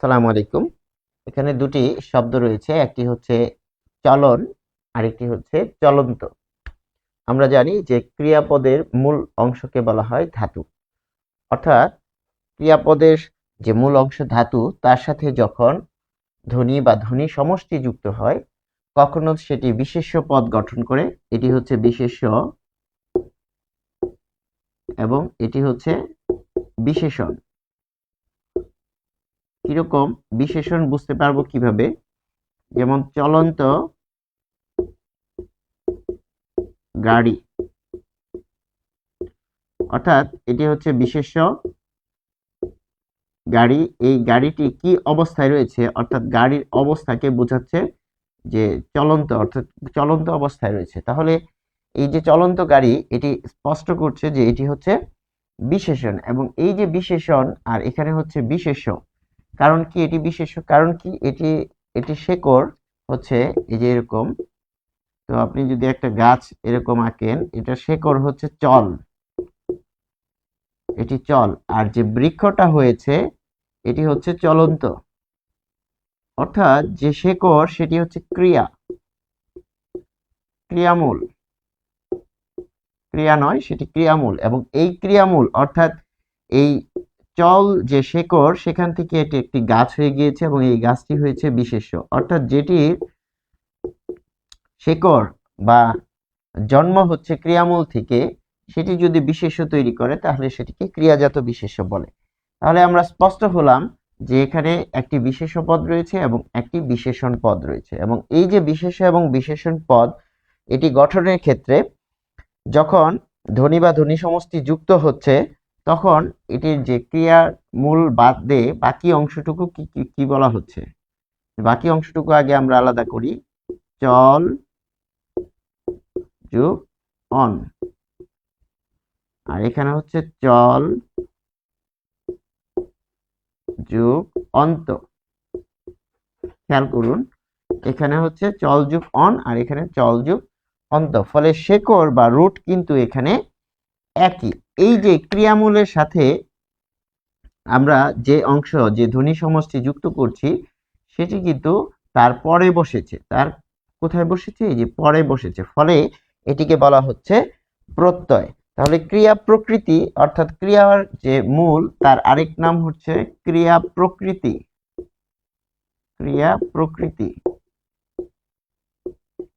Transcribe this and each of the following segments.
আসসালামু আলাইকুম। এখানে দুটি শব্দ রয়েছে, একটি হচ্ছে চলন, আরেকটি হচ্ছে চলন্ত। আমরা জানি যে ক্রিয়াপদের মূল অংশকে বলা হয় ধাতু। অর্থাৎ ক্রিয়াপদের যে মূল অংশ ধাতু, তার সাথে যখন ধ্বনি বা ধ্বনি সমষ্টি যুক্ত হয়, কখনো সেটি বিশেষ্য পদ গঠন করে। এটি হচ্ছে বিশেষ্য এবং এটি হচ্ছে বিশেষণ। কিরকম বিশেষণ বুঝতে পারবো কিভাবে? যেমন চলন্ত গাড়ি, অর্থাৎ এটি হচ্ছে বিশেষ্য গাড়ি। এই গাড়িটি কি অবস্থায় রয়েছে, অর্থাৎ গাড়ির অবস্থাকে বোঝাচ্ছে যে চলন্ত, অর্থাৎ চলন্ত অবস্থায় রয়েছে। তাহলে এই যে চলন্ত গাড়ি, এটি স্পষ্ট করছে যে এটি হচ্ছে বিশেষণ, এবং এই যে বিশেষণ আর এখানে হচ্ছে বিশেষ্য। কারণ কি এটি বিশেষ্য? কারণ কি এটি এটি শেকড় হচ্ছে এই যে এরকম। তো আপনি যদি একটা গাছ এরকম আঁকেন, এটা শেকড় হচ্ছে চল, এটি চল। আর যে বৃক্ষটা হয়েছে এটি হচ্ছে চলন্ত, অর্থাৎ যে শেকড় সেটি হচ্ছে ক্রিয়া, ক্রিয়ামূল। ক্রিয়া নয়, সেটি ক্রিয়ামূল, এবং এই ক্রিয়ামূল অর্থাৎ এই চল যে শেকড়, সেখান থেকে এটি একটি গাছ হয়ে গিয়েছে এবং এই গাছটি হয়েছে বিশেষ্য। অর্থাৎ যেটির শেকড় বা জন্ম হচ্ছে ক্রিয়ামূল থেকে, সেটি যদি বিশেষ্য তৈরি করে তাহলে সেটিকে ক্রিয়াজাত বিশেষ্য বলে। তাহলে আমরা স্পষ্ট হলাম যে এখানে একটি বিশেষ্য পদ রয়েছে এবং একটি বিশেষণ পদ রয়েছে, এবং এই যে বিশেষ্য এবং বিশেষণ পদ, এটি গঠনের ক্ষেত্রে যখন ধ্বনি বা ধ্বনি সমষ্টি যুক্ত হচ্ছে, তখন এটির যে ক্রিয়ার মূল বাদ দিয়ে বাকি অংশটুকু কি কি কি বলা হচ্ছে? বাকি অংশটুকু আগে আমরা আলাদা করি। চল যোগ অন, আর এখানে হচ্ছে চল যোগ অন্ত। খেয়াল করুন, এখানে হচ্ছে চল যোগ অন আর এখানে চল যোগ অন্ত। ফলে শেকড় বা রুট কিন্তু এখানে একই। এই যে ক্রিয়ামূলের সাথে আমরা যে অংশ, যে ধ্বনি সমষ্টি যুক্ত করছি, সেটি কিন্তু তার পরে বসেছে। তার কোথায় বসেছে? এই যে পরে বসেছে। ফলে এটিকে বলা হচ্ছে প্রত্যয়। তাহলে ক্রিয়া প্রকৃতি, অর্থাৎ ক্রিয়ার যে মূল, তার আরেক নাম হচ্ছে ক্রিয়া প্রকৃতি। ক্রিয়া প্রকৃতি,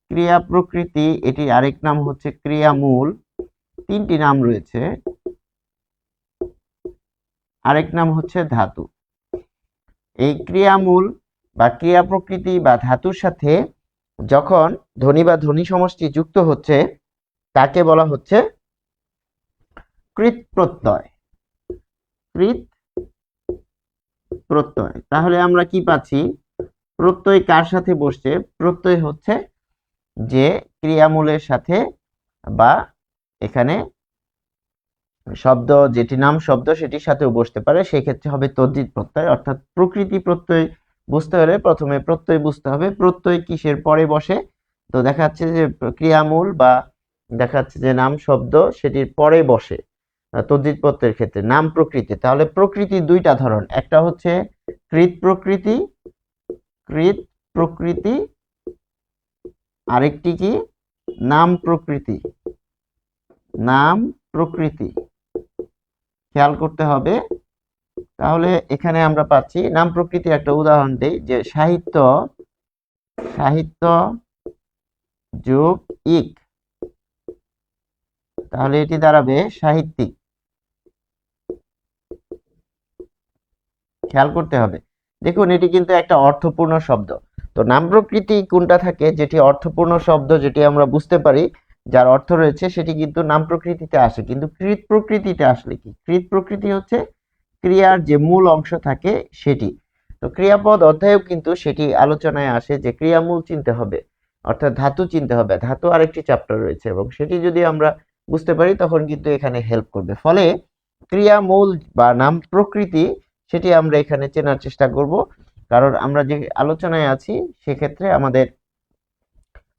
ক্রিয়া প্রকৃতি, এটি আরেক নাম হচ্ছে ক্রিয়ামূল। তিনটি নাম রয়েছে। আরেক নাম হচ্ছে ধাতু। এই ক্রিয়ামূল বা ক্রিয়া প্রকৃতি বা ধাতুর সাথে যখন ধ্বনি বা ধ্বনি সমষ্টি যুক্ত হচ্ছে, তাকে বলা হচ্ছে কৃৎ প্রত্যয়। কৃৎ প্রত্যয়। তাহলে আমরা কি পাচ্ছি? প্রত্যয় কার সাথে বসছে? প্রত্যয় হচ্ছে যে ক্রিয়ামূলের সাথে, বা এখানে শব্দ যেটি নাম শব্দ সেটির সাথেও বসতে পারে, সেক্ষেত্রে হবে তদ্ধিত প্রত্যয়। অর্থাৎ প্রকৃতি প্রত্যয় বুঝতে হলে প্রথমে প্রত্যয় বুঝতে হবে। প্রত্যয় কিসের পরে বসে? তো দেখা যাচ্ছে যে ক্রিয়ামূল বা দেখা যাচ্ছে যে নাম শব্দ সেটির পরে বসে তদ্ধিত প্রত্যয়ের ক্ষেত্রে। নাম প্রকৃতি, তাহলে প্রকৃতি দুইটা ধরন, একটা হচ্ছে কৃৎ প্রকৃতি, কৃৎ প্রকৃতি, আরেকটি কি? নাম প্রকৃতি। নাম প্রকৃতি, খেয়াল করতে হবে। তাহলে এখানে আমরা পাচ্ছি নাম প্রকৃতির একটা উদাহরণ দেই, যে সাহিত্য, সাহিত্য যোগ ইক, তাহলে এটি দাঁড়াবে সাহিত্যিক। খেয়াল করতে হবে, দেখুন এটি কিন্তু একটা অর্থপূর্ণ শব্দ। তো নাম প্রকৃতি কোনটা থাকে? যেটি অর্থপূর্ণ শব্দ, যেটি আমরা বুঝতে পারি, যার অর্থ রয়েছে, সেটি কিন্তু নাম প্রকৃতিতে আসে। কিন্তু কৃৎ প্রকৃতিতে আসলে কি? কৃৎ প্রকৃতি হচ্ছে ক্রিয়ার যে মূল অংশ থাকে সেটি। তো ক্রিয়াপদ অধ্যায়েও কিন্তু সেটি আলোচনায় আসে যে ক্রিয়ামূল চিনতে হবে, অর্থাৎ ধাতু চিনতে হবে। ধাতু আরেকটি চ্যাপ্টার রয়েছে, এবং সেটি যদি আমরা বুঝতে পারি তখন কিন্তু এখানে হেল্প করবে। ফলে ক্রিয়ামূল বা নাম প্রকৃতি, সেটি আমরা এখানে চেনার চেষ্টা করব। কারণ আমরা যে আলোচনায় আছি, সেক্ষেত্রে আমাদের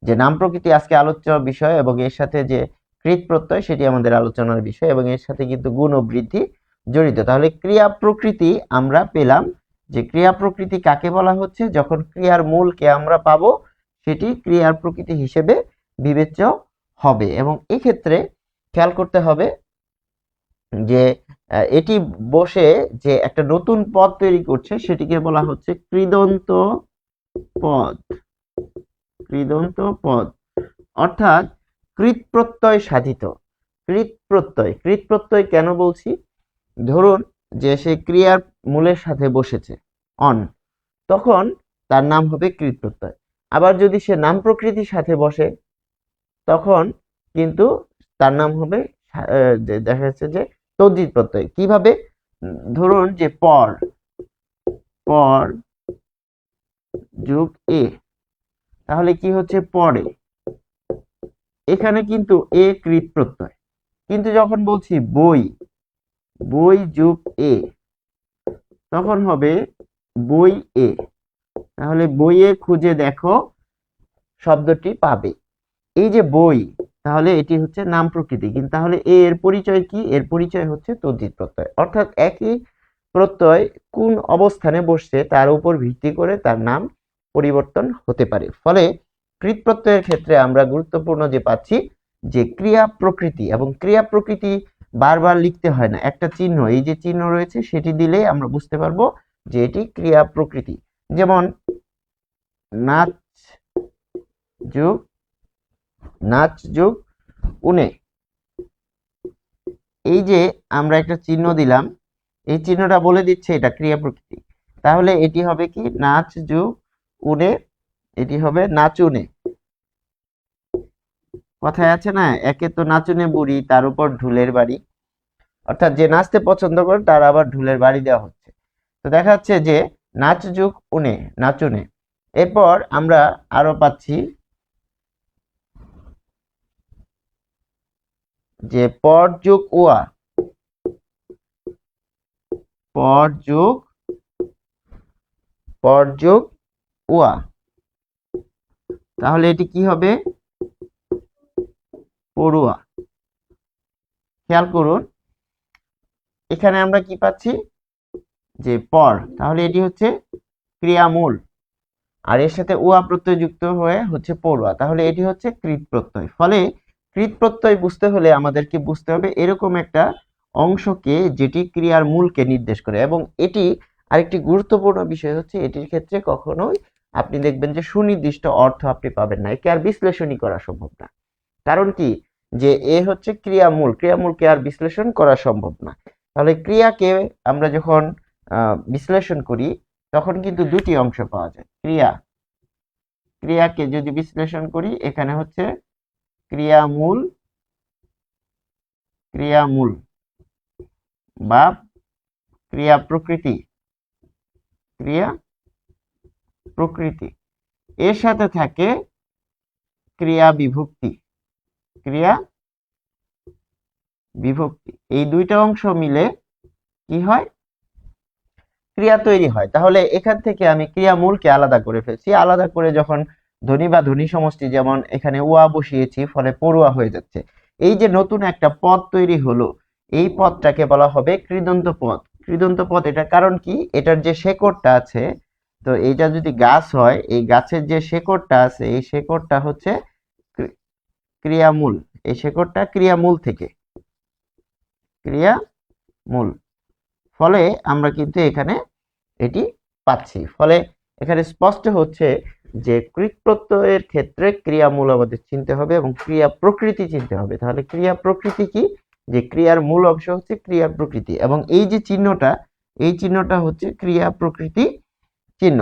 যে নাম প্রকৃতি আজকে আলোচ্য বিষয়, এবং এর সাথে যে কৃৎ প্রত্যয় সেটি আমাদের আলোচনার বিষয়, এবং এর সাথে কিন্তু গুণ ও বৃদ্ধি জড়িত। তাহলে ক্রিয়া প্রকৃতি আমরা পেলাম যে ক্রিয়া প্রকৃতি কাকে বলা হচ্ছে, যখন ক্রিয়ার মূলকে আমরা পাবো সেটি ক্রিয়ার প্রকৃতি হিসেবে বিবেচ্য হবে। এবং এই ক্ষেত্রে খেয়াল করতে হবে যে এটি বসে যে একটা নতুন পদ তৈরি করছে সেটিকে বলা হচ্ছে কৃদন্ত পদ। কৃদন্ত পদ অর্থাৎ কৃত প্রত্যয় সাধিত। কৃত প্রত্যয় কেন বলছি, ধরুন যে সে ক্রিয়ার মূলের সাথে বসেছে অন, তখন তার নাম হবে কৃত প্রত্যয়। আবার যদি সে নাম প্রকৃতির সাথে বসে তখন কিন্তু তার নাম হবে দেখা যাচ্ছে যে তদ্ধিত প্রত্যয়। কিভাবে, ধরুন যে পর যোগ এ, তাহলে কি হচ্ছে পরে, এখানে কিন্তু এ কৃত প্রত্যয়। কিন্তু যখন বলছি বই যোগ এ, তখন হবে বই এ। তাহলে বইয়ে খুঁজে দেখো শব্দটি পাবে। এই যে বই, তাহলে এটি হচ্ছে নাম প্রকৃতি, কিন্তু তাহলে এর পরিচয় কি, এর পরিচয় হচ্ছে তদ্ধিত প্রত্যয়। অর্থাৎ একই প্রত্যয় কোন অবস্থানে বসছে তার উপর ভিত্তি করে তার নাম পরিবর্তন হতে পারে। ফলে কৃত প্রত্যয়ের ক্ষেত্রে আমরা গুরুত্বপূর্ণ যে পাচ্ছি যে ক্রিয়া প্রকৃতি, এবং ক্রিয়া প্রকৃতি বারবার লিখতে হয় না, একটা চিহ্ন, এই যে চিহ্ন রয়েছে সেটি দিলে আমরা বুঝতে পারবো যে এটি ক্রিয়া প্রকৃতি। যেমন নাচ যোগ উনে, এই যে আমরা একটা চিহ্ন দিলাম, এই চিহ্নটা বলে দিচ্ছে এটা ক্রিয়া প্রকৃতি। তাহলে এটি হবে কি নাচ যোগ উনে, এটি হবে নাচুনে। কথায় আছে না, একে তো নাচুনে বুড়ি তার উপর ঢুলের বাড়ি, অর্থাৎ যে নাচতে পছন্দ করে তার আবার ঢুলের বাড়ি দেওয়া হচ্ছে। তো দেখা যাচ্ছে যে নাচ যোগ উনে নাচুনে। এরপর আমরা আরো পাচ্ছি যে পর যোগ ওয়া, পর যোগ ওয়া, তাহলে এটি কি হবে পড়ুয়া। খেয়াল করুন এখানে আমরা কি পাচ্ছি যে পর, তাহলে এটি হচ্ছে ক্রিয়ামূল, আর এর সাথে উয়া প্রত্যয় যুক্ত হয়ে হচ্ছে পড়ুয়া, তাহলে এটি হচ্ছে কৃত প্রত্যয়। ফলে কৃত প্রত্যয় বুঝতে হলে আমাদেরকে বুঝতে হবে এরকম একটা অংশকে যেটি ক্রিয়ার মূলকে নির্দেশ করে। এবং এটি আরেকটি গুরুত্বপূর্ণ বিষয় হচ্ছে এটির ক্ষেত্রে কখনোই আপনি দেখবেন যে সুনির্দিষ্ট অর্থ আপনি পাবেন না, একে আর বিশ্লেষণই করা সম্ভব না। কারণ কি, যে এ হচ্ছে ক্রিয়ামূলকে আর বিশ্লেষণ করা সম্ভব না। তাহলে ক্রিয়াকে আমরা যখন বিশ্লেষণ করি তখন কিন্তু দুটি অংশ পাওয়া যায়। ক্রিয়াকে যদি বিশ্লেষণ করি, এখানে হচ্ছে ক্রিয়ামূল বা ক্রিয়া প্রকৃতি, এর সাথে থাকে ক্রিয়া বিভক্তি। এই দুইটা অংশ মিলে কি হয়, ক্রিয়া তৈরি হয়। তাহলে এখান থেকে আমি ক্রিয়ামূলকে আলাদা করে ফেলছি, আলাদা করে যখন ধ্বনি বা ধ্বনি সমষ্টি, যেমন এখানে ওয়া বসিয়েছি, ফলে পড়ুয়া হয়ে যাচ্ছে। এই যে নতুন একটা পদ তৈরি হলো, এই পদটাকে বলা হবে কৃদন্ত পদ। এটার কারণ কি, এটার যে শেকড়টা আছে, তো এইটা যদি গাছ হয়, এই গাছের যে শেকড়টা আছে, এই শেকড়টা হচ্ছে ক্রিয়ামূল। এই শেকড়টা ক্রিয়ামূল থেকে ক্রিয়ামূল, ফলে আমরা কিন্তু এখানে এটি পাচ্ছি। ফলে এখানে স্পষ্ট হচ্ছে যে কৃত প্রত্যয়ের ক্ষেত্রে ক্রিয়ামূল আমাদের চিনতে হবে এবং ক্রিয়া প্রকৃতি চিনতে হবে। তাহলে ক্রিয়া প্রকৃতি কি, যে ক্রিয়ার মূল অংশ হচ্ছে ক্রিয়া প্রকৃতি, এবং এই যে চিহ্নটা, এই চিহ্নটা হচ্ছে ক্রিয়া প্রকৃতি চিহ্ন।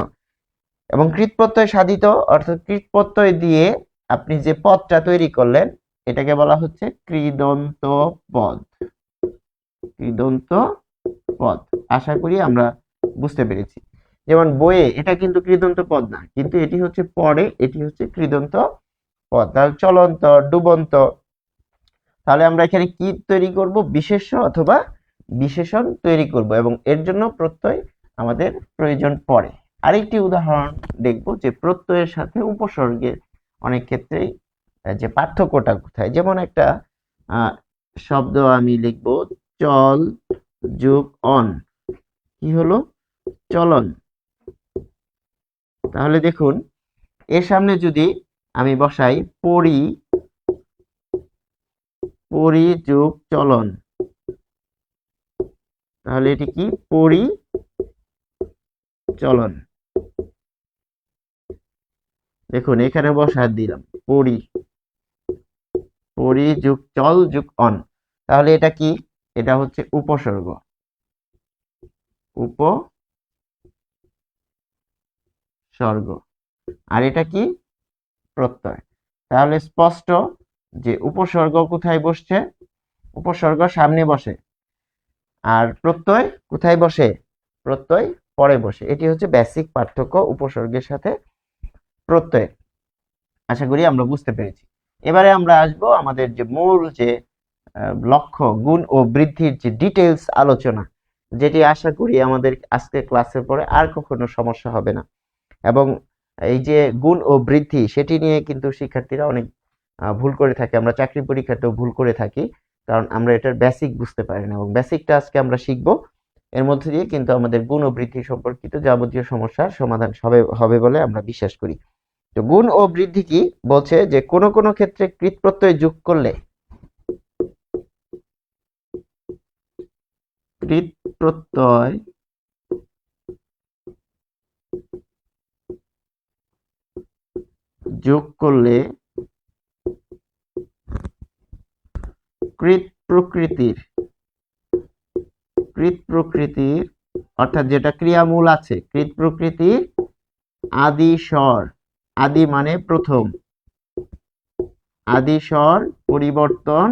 এবং কৃত প্রত্যয় সাধিত, অর্থাৎ কৃত প্রত্যয় দিয়ে আপনি যে পদটা তৈরি করলেন এটাকে বলা হচ্ছে কৃদন্ত পদ। আশা করি আমরা বুঝতে পেরেছি। যেমন বইয়ে, এটা কিন্তু কৃদন্ত পদ না, কিন্তু এটি হচ্ছে পরে, এটি হচ্ছে কৃদন্ত পদ। তাহলে চলন্ত, ডুবন্ত, তাহলে আমরা এখানে কি তৈরি করব, বিশেষ্য অথবা বিশেষণ তৈরি করব, এবং এর জন্য প্রত্যয় আমাদের প্রয়োজন পড়ে। আরেকটি উদাহরণ দেখব যে প্রত্যয়ের সাথে উপসর্গের অনেক ক্ষেত্রেই যে পার্থক্যটা কোথায়। যেমন একটা শব্দ আমি লিখব, চল যোগ অন, কি হলো চলন। তাহলে দেখুন এর সামনে যদি আমি বসাই পরি, পরি যোগ চলন, তাহলে এটি কি পরিচলন। দেখুন এখানে বসায় দিলাম পরি যোগ চল যোগ অন, তাহলে এটা কি, এটা হচ্ছে উপসর্গ, উপসর্গ, আর এটা কি প্রত্যয়। তাহলে স্পষ্ট যে উপসর্গ কোথায় বসছে, উপসর্গ সামনে বসে, আর প্রত্যয় কোথায় বসে, প্রত্যয় পরে বসে। এটি হচ্ছে বেসিক পার্থক্য উপসর্গের সাথে প্রত্যয়। আশা করি আমরা বুঝতে পেরেছি। এবারে আমরা আসব আমাদের যে মূল যে লক্ষ্য, গুণ ও বৃদ্ধির যে ডিটেইলস আলোচনা, যেটি আশা করি আমাদের আজকে ক্লাসের পরে আর কখনো সমস্যা হবে না। এবং এই যে গুণ ও বৃদ্ধি, সেটি নিয়ে কিন্তু শিক্ষার্থীরা অনেক ভুল করে থাকে, আমরা চাকরি পরীক্ষাতেও ভুল করে থাকি, কারণ আমরা এটার বেসিক বুঝতে পারি না। এবং বেসিকটা আজকে আমরা শিখব, এর মধ্যে দিয়ে কিন্তু আমাদের গুণ ও বৃদ্ধি সম্পর্কিত যাবতীয় সমস্যার সমাধান হবে বলে আমরা বিশ্বাস করি। তো গুণ ও বৃদ্ধি কি বলছে, যে কোনো কোনো ক্ষেত্রে কৃৎ প্রত্যয় যোগ করলে, কৃৎ প্রত্যয় যোগ করলে কৃৎ প্রকৃতির অর্থাৎ যেটা ক্রিয়ামূল আছে, কৃৎ প্রকৃতির আদি স্বর, আদি মানে প্রথম, আদি স্বর পরিবর্তন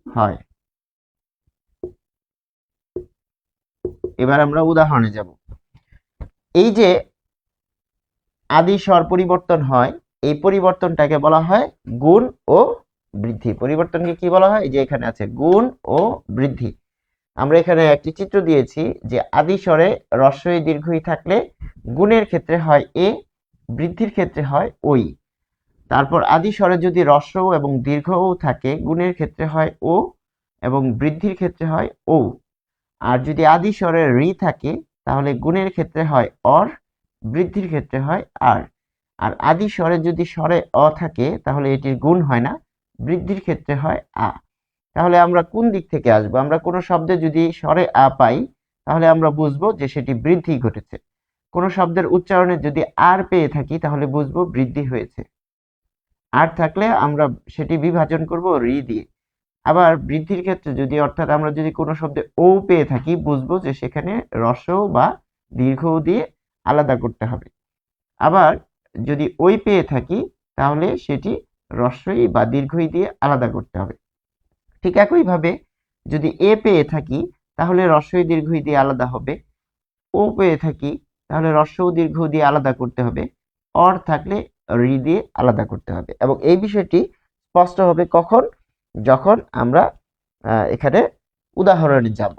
হয়। এবার আমরা উদাহরণে যাব। এই যে আদি স্বর পরিবর্তন হয়, এই পরিবর্তনটাকে বলা হয় গুণ ও বৃদ্ধি। পরিবর্তনকে কি বলা হয়, যে এখানে আছে গুণ ও বৃদ্ধি। আমরা এখানে একটি চিত্র দিয়েছি, যে আদি স্বরে হ্রস্বই দীর্ঘই থাকলে গুণের ক্ষেত্রে হয় এ, বৃদ্ধির ক্ষেত্রে হয় ওই। তারপর আদি স্বরে যদি হ্রস্ব এবং দীর্ঘও থাকে, গুণের ক্ষেত্রে হয় ও এবং বৃদ্ধির ক্ষেত্রে হয় ও। আর যদি আদি স্বরে রি থাকে, তাহলে গুণের ক্ষেত্রে হয় অর, বৃদ্ধির ক্ষেত্রে হয় আর। আর আদি স্বরে যদি স্বরে অ থাকে, তাহলে এটির গুণ হয় না, বৃদ্ধির ক্ষেত্রে হয় আ। তাহলে আমরা কোন দিক থেকে আসবো, আমরা কোনো শব্দে যদি স্বরে আ পাই, তাহলে আমরা বুঝবো যে সেটি বৃদ্ধি ঘটেছে। কোনো শব্দের উচ্চারণে যদি আর পেয়ে থাকি, তাহলে বুঝবো বৃদ্ধি হয়েছে। আর থাকলে আমরা সেটি বিভাজন করব রি দিয়ে। আবার বৃদ্ধির ক্ষেত্রে যদি, অর্থাৎ আমরা যদি কোনো শব্দে ও পেয়ে থাকি, বুঝবো যে সেখানে হ্রস্ব বা দীর্ঘ দিয়ে আলাদা করতে হবে। আবার যদি ওই পেয়ে থাকি, তাহলে সেটি হ্রস্বই বা দীর্ঘই দিয়ে আলাদা করতে হবে। ঠিক একইভাবে যদি এ পেয়ে থাকি, তাহলে হ্রস্বই দীর্ঘই দিয়ে আলাদা হবে। ও পেয়ে থাকি, তাহলে হ্রস্ব ও দীর্ঘ দিয়ে আলাদা করতে হবে। অর থাকলে রি দিয়ে আলাদা করতে হবে। এবং এই বিষয়টি স্পষ্ট হবে কখন, যখন আমরা এখানে উদাহরণে যাব।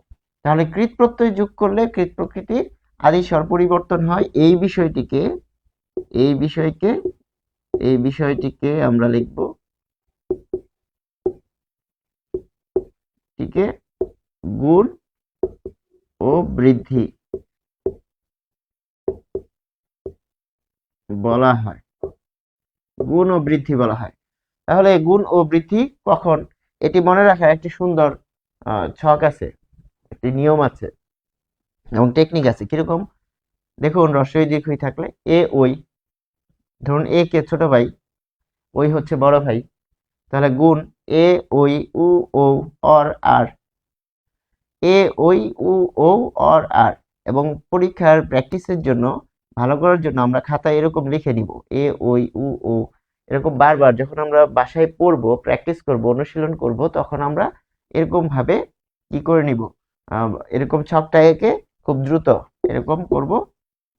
তাহলে কৃৎ প্রত্যয় যোগ করলে কৃৎ প্রকৃতির আদি স্বর পরিবর্তন হয়, এই বিষয়টিকে আমরা লিখব গুণ ও বৃদ্ধি বলা হয়, গুণ ও বৃদ্ধি বলা হয়। তাহলে গুণ ও বৃদ্ধি কখন, এটি মনে রাখার একটি সুন্দর ছক আছে, একটি নিয়ম আছে এবং টেকনিক আছে। কিরকম, দেখুন হ্রস্বই দীর্ঘই থাকলে এ ওই, ধরুন এ কে ছোট ভাই, ওই হচ্ছে বড় ভাই, তাহলে গুণ এ ওই উ ও অর আর, এ ওই উ ও অর আর। এবং পরীক্ষার প্র্যাকটিসের জন্য, ভালো করার জন্য আমরা খাতায় এরকম লিখে নিব, এ ওই উ ও, এরকম বারবার যখন আমরা বাসায় পড়বো, প্র্যাকটিস করব, অনুশীলন করব, তখন আমরা এরকম ভাবে কি করে নিব, এরকম ছকটা এঁকে খুব দ্রুত এরকম করব,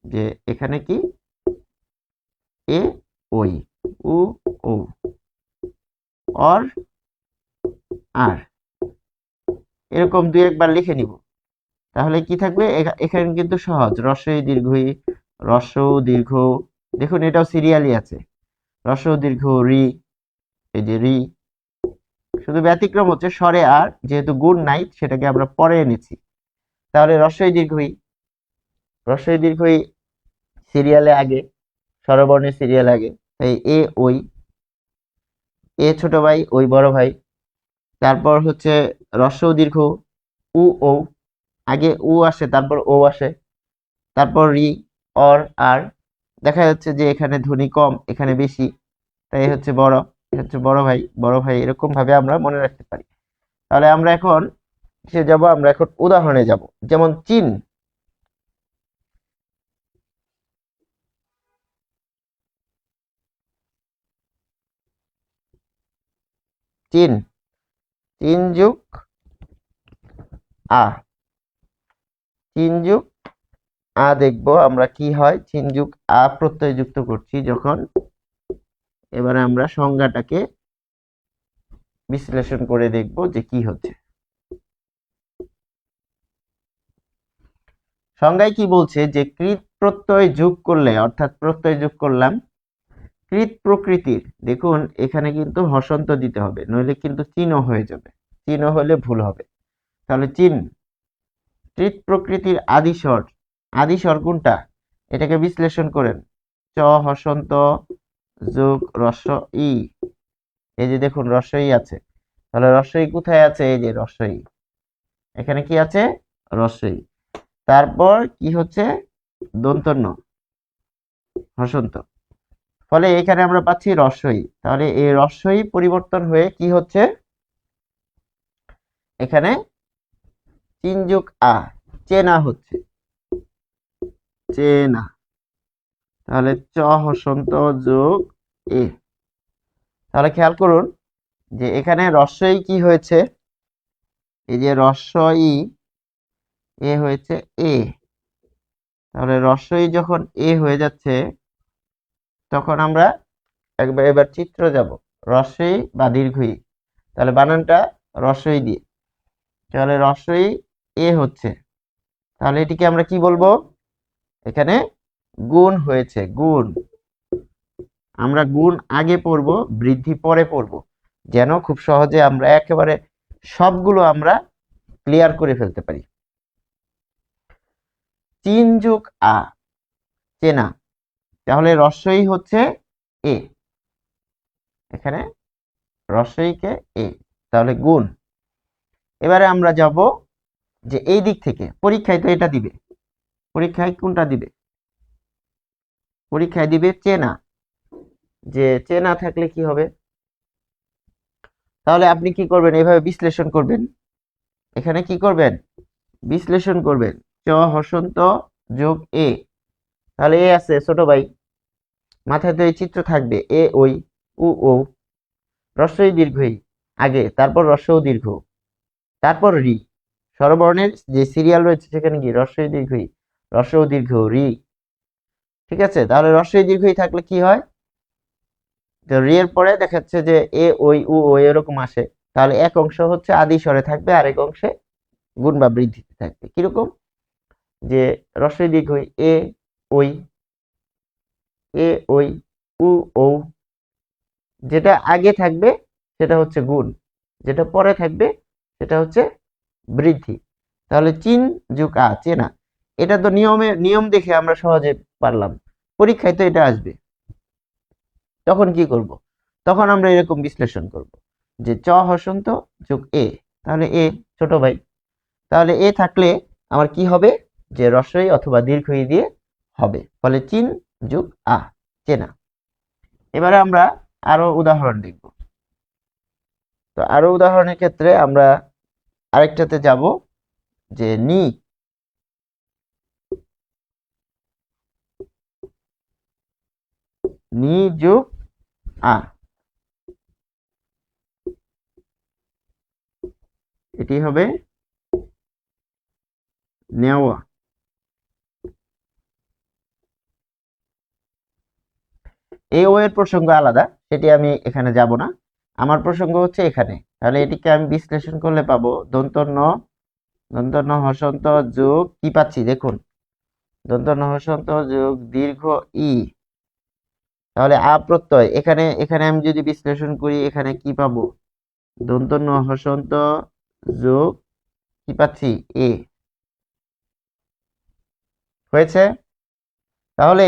যে এখানে কি এ ওই উ ও অর আর, এরকম দুই একবার লিখে নিব। তাহলে কি থাকবে, এখানে কিন্তু সহজ, হ্রস্বই দীর্ঘই, হ্রস্ব দীর্ঘ, দেখুন এটাও সিরিয়ালি আছে, হ্রস্ব দীর্ঘ রি, এই যে রি। শুধু ব্যতিক্রম হচ্ছে স্বরে আর, যেহেতু গুণ নাই, সেটাকে আমরা পরে এনেছি। তাহলে হ্রস্বই দীর্ঘই, রস্বই দীর্ঘ ই সিরিয়ালে আগে, স্বরবর্ণের সিরিয়াল আগে, তাই এ ওই, এ ছোট ভাই ওই বড় ভাই। তারপর হচ্ছে রস্ব দীর্ঘ উ ও, আগে উ আসে তারপর ও আসে, তারপর রি অর আর। দেখা যাচ্ছে যে এখানে ধ্বনি কম এখানে বেশি, তাই হচ্ছে বড়, হচ্ছে বড় ভাই এরকম ভাবে আমরা মনে রাখতে পারি। তাহলে আমরা এখন আমরা এখন উদাহরণে যাব, যেমন চীন। চীন, চীন যুগ আ, চীন যুগ আ দেখব আমরা কি হয়। চীন যুগ আ প্রত্যয় যুক্ত করছি যখন, এবারে আমরা সংজ্ঞাটাকে বিশ্লেষণ করে দেখব যে কি হচ্ছে। সংজ্ঞায় কি বলছে যে কৃত প্রত্যয় যোগ করলে, অর্থাৎ প্রত্যয় যোগ করলাম কৃত প্রকৃতির, দেখুন এখানে কিন্তু হসন্ত দিতে হবে, নইলে কিন্তু চিহ্ন হয়ে যাবে, চিহ্ন হলে ভুল হবে। তাহলে চীন কৃত প্রকৃতির আদিস্বর, আদিস্বর কোনটা এটাকে বিশ্লেষণ করেন। চ হসন্ত যোগ রস্ব ই, এই যে দেখুন রস্ব ই আছে, তাহলে রস্ব ই কোথায় আছে, এই যে রস্ব ই, এখানে কি আছে রস্ব ই। তারপর কি হচ্ছে দন্তন্য হসন্ত, ফলে এখানে আমরা পাচ্ছি রস্বই। তাহলে এই রস্বই পরিবর্তন হয়ে কি হচ্ছে এখানে চীন যুগ আ, চেনা হচ্ছে, চেনা। তাহলে চ হসন্ত যোগ এ, তাহলে খেয়াল করুন যে এখানে রস্বই কি হয়েছে, এই যে রস্বই এ হয়েছে এ, তাহলে রস্বই যখন এ হয়ে যাচ্ছে তখন আমরা এবার চিত্র যাব, রস্বই বা দীর্ঘই, তাহলে বানানটা রস্বই দিয়ে, তাহলে রস্বই এ হচ্ছে, তাহলে এটিকে আমরা কি বলবো, এখানে গুণ হয়েছে, গুণ। আমরা গুণ আগে পড়ব, বৃদ্ধি পরে পড়ব, যেন খুব সহজে আমরা একেবারে সবগুলো আমরা ক্লিয়ার করে ফেলতে পারি। চীন যুগ আ, চেনা, তাহলে রস্বই হচ্ছে এ, এখানে রস্বইকে এ, তাহলে গুণ। এবারে আমরা যাব যে এই দিক থেকে, পরীক্ষায় তো এটা দিবে, পরীক্ষায় কোনটা দিবে, পরীক্ষায় দিবে চেনা, যে চেনা থাকলে কি হবে, তাহলে আপনি কি করবেন, এভাবে বিশ্লেষণ করবেন, এখানে কি করবেন বিশ্লেষণ করবেন। চ হসন্ত যোগ এ, তাহলে এ আছে ছোট ভাই, মাথায় তো এই চিত্র থাকবে, এ ওই উ ও, রস্বই দীর্ঘই আগে, তারপর রস্ব দীর্ঘ, তারপর রি, স্বরবর্ণের যে সিরিয়াল রয়েছে সেখানে কি রস্বই দীর্ঘই, রস্ব দীর্ঘ রি, ঠিক আছে। তাহলে রস্বই দীর্ঘই থাকলে কি হয়, তো রি এর পরে দেখাচ্ছে যে এ ওই উ ও এরকম আসে, তাহলে এক অংশ হচ্ছে আদি স্বরে থাকবে, আরেক অংশে গুণ বা বৃদ্ধিতে থাকবে। কিরকম, যে রস্বই দীর্ঘই এ ওই, এ ওই উ ও, যেটা আগে থাকবে সেটা হচ্ছে গুণ, যেটা পরে থাকবে সেটা হচ্ছে বৃদ্ধি। তাহলে চীন যুগ আ, চেনা, এটা তো নিয়ম দেখে আমরা সহজে পারলাম, পরীক্ষায় তো এটা আসবে। তখন কি করব, তখন আমরা এরকম বিশ্লেষণ করব যে চ হসন্ত যোগ এ, তাহলে এ ছোট ভাই, তাহলে এ থাকলে আমার কি হবে, যে রস্বই অথবা দীর্ঘই দিয়ে হবে, ফলে চীন যুগ আ, চেনা। এবারে আমরা আরো উদাহরণ দেখব। তো আরো উদাহরণের ক্ষেত্রে আমরা আরেকটাতে যাব, যে নি, নি যোগ আ, এটি হবে নেওয়া। এই ও এর প্রসঙ্গ আলাদা, সেটি আমি এখানে যাব না, আমার প্রসঙ্গ হচ্ছে এখানে। তাহলে এটিকে আমি বিশ্লেষণ করলে পাবো দন্তন্য, দন্তন্য হসন্ত যোগ কি পাচ্ছি দেখুন, দন্তন্য হসন্ত যোগ দীর্ঘ ই, তাহলে আ প্রত্যয়, এখানে এখানে আমি যদি বিশ্লেষণ করি এখানে কি পাবো, দন্তন্য হসন্ত যোগ কি পাচ্ছি এ, হয়েছে? তাহলে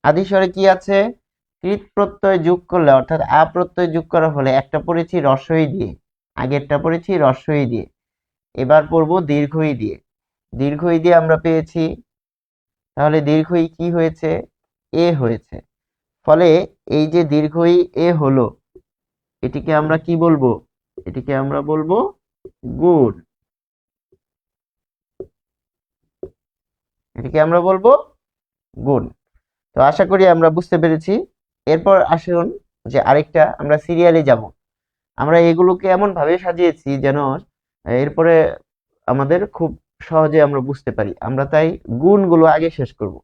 আদিস্বরে কি আছে? কৃত প্রত্যয় যোগ করলে অর্থাৎ আ প্রত্যয় যোগ করা হলে একটা পড়েছি রস্বই দিয়ে, আগেরটা পড়েছি রস্বই দিয়ে, এবার পড়বো দীর্ঘই দিয়ে। দীর্ঘই দিয়ে আমরা পেয়েছি, তাহলে দীর্ঘই কি হয়েছে? এ হয়েছে। ফলে এই যে দীর্ঘই এ হলো, এটিকে আমরা কি বলবো? এটিকে আমরা বলবো গুণ। এটিকে আমরা বলবো গুণ। তো আশা করি আমরা বুঝতে পেরেছি। এরপর আসুন যে আরেকটা আমরা সিরিয়ালে যাব। আমরা এগুলোকে এমন ভাবে সাজিয়েছি যেন এরপরে আমাদের খুব সহজে আমরা বুঝতে পারি। আমরা তাই গুণগুলো আগে শেষ করব।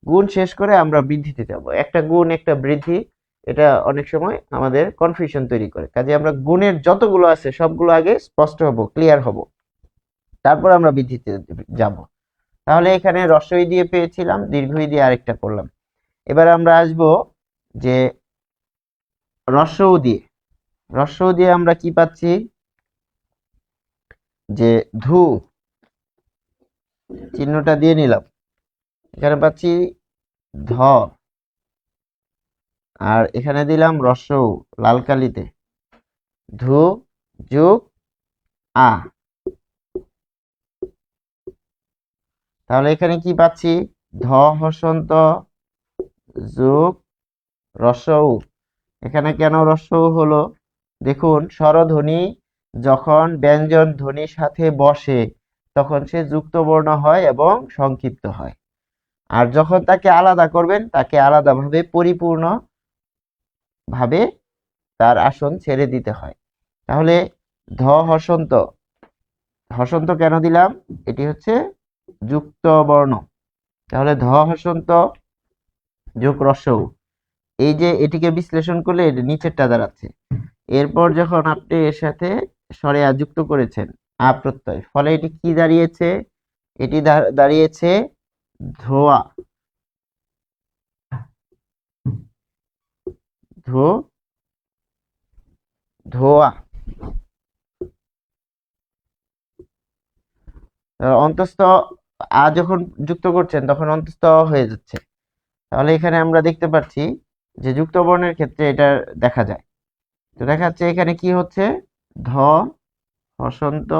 গুণ শেষ করে আমরা বৃদ্ধিতে যাব। একটা গুণ একটা বৃদ্ধি, এটা অনেক সময় আমাদের কনফিউশন তৈরি করে। কাজে আমরা গুণের যতগুলো আছে সবগুলো আগে স্পষ্ট হব, ক্লিয়ার হব, তারপর আমরা বৃদ্ধিতে যাব। তাহলে এখানে রস্বই দিয়ে পেয়েছিলাম, দীর্ঘই দিয়ে আরেকটা করলাম। এবার আমরা আসব যে রস্বউ দিয়ে। রস্বউ দিয়ে আমরা কি পাচ্ছি? যে ধু, চিহ্নটা দিয়ে নিলাম, এখানে পাচ্ছি ধ, আর এখানে দিলাম রস্বউ লাল কালিতে, ধু যোগ আ। তাহলে এখানে কি পাচ্ছি? ধ হসন্ত যোগ রস্বউ। এখানে কেন রস্বউ হলো? দেখুন, স্বরধ্বনি যখন ব্যঞ্জন ধ্বনির সাথে বসে তখন সে যুক্ত বর্ণ হয় এবং সংক্ষিপ্ত হয়। আর যখন তাকে আলাদা করবেন, তাকে আলাদাভাবে পরিপূর্ণ ভাবে তার আসন ছেড়ে দিতে হয়। তাহলে ধ হসন্ত, হসন্ত কেন দিলাম? এটি হচ্ছে যুক্ত বর্ণ। তাহলে ধ হসন্ত যোগ রস্বউ, এই যে এটিকে বিশ্লেষণ করলে এর নিচেরটা দাঁড়াচ্ছে। এরপর যখন আপনি এর সাথে স্বরে আ যুক্ত করেছেন, আ প্রত্যয়, ফলে এটি কি দাঁড়িয়েছে? এটি দাঁড়িয়েছে ধোয়া, ধো ধোয়া। অন্তস্থ আ যখন যুক্ত করছেন তখন অন্তস্থ হয়ে যাচ্ছে। তাহলে এখানে আমরা দেখতে পাচ্ছি যে যুক্ত বর্ণের ক্ষেত্রে এটা দেখা যায়। তো দেখা যাচ্ছে এখানে কি হচ্ছে? ধ হসন্ত